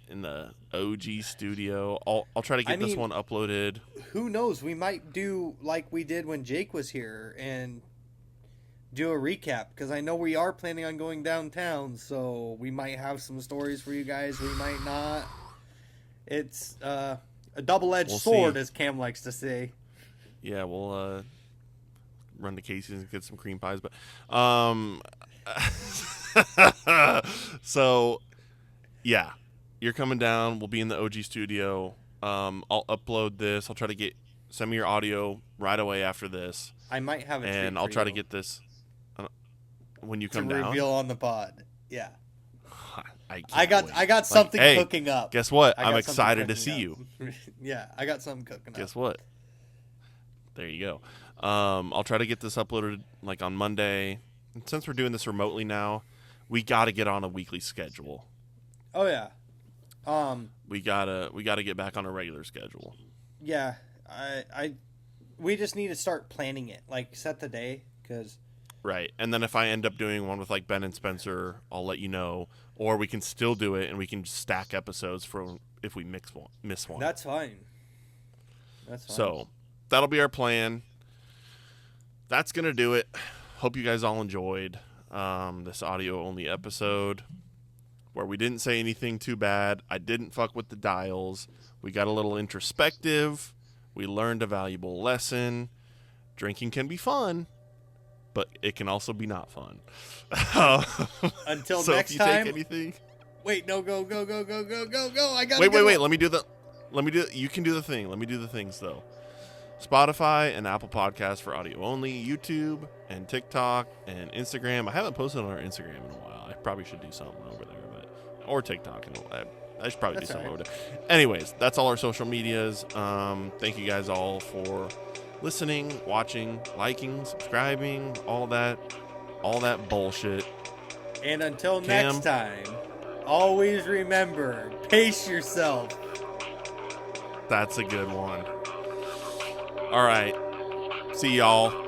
B: in the OG studio. I'll try to get this one uploaded.
A: Who knows? We might do like we did when Jake was here and do a recap, because I know we are planning on going downtown, so we might have some stories for you guys. We might not. It's a double-edged sword, as Cam likes to say.
B: Yeah, we'll run to Casey's and get some cream pies, but so yeah, you're coming down. We'll be in the OG studio. I'll upload this. I'll try to send me your audio right away after this.
A: I might have a
B: and I'll try to get this when you come down.
A: To reveal on the pod. Yeah.
B: I
A: got something cooking up.
B: Guess what? I'm excited to see you.
A: Yeah, I got something cooking up.
B: Guess what? There you go. I'll try to get this uploaded like on Monday. And since we're doing this remotely now, we got to get on a weekly schedule.
A: Oh yeah.
B: We gotta get back on a regular schedule.
A: Yeah, we just need to start planning it. Like set the day, because.
B: Right, and then if I end up doing one with like Ben and Spencer, I'll let you know. Or we can still do it, and we can stack episodes for if we miss one.
A: That's fine.
B: So that'll be our plan. That's gonna do it. Hope you guys all enjoyed this audio only episode where we didn't say anything too bad. I didn't fuck with the dials. We got a little introspective. We learned a valuable lesson. Drinking can be fun, but it can also be not fun.
A: Until
B: so
A: next
B: if you
A: time.
B: Take anything.
A: Wait, no, go. I got.
B: Wait. Let me do. You can do the thing. Let me do the things though. Spotify and Apple Podcasts for audio only. YouTube and TikTok and Instagram. I haven't posted on our Instagram in a while. I probably should do something over there, or TikTok. I should probably do something over there. Anyways, that's all our social medias. Thank you guys all for listening, watching, liking, subscribing, all that bullshit.
A: And until next time, always remember, pace yourself.
B: That's a good one. All right. See y'all.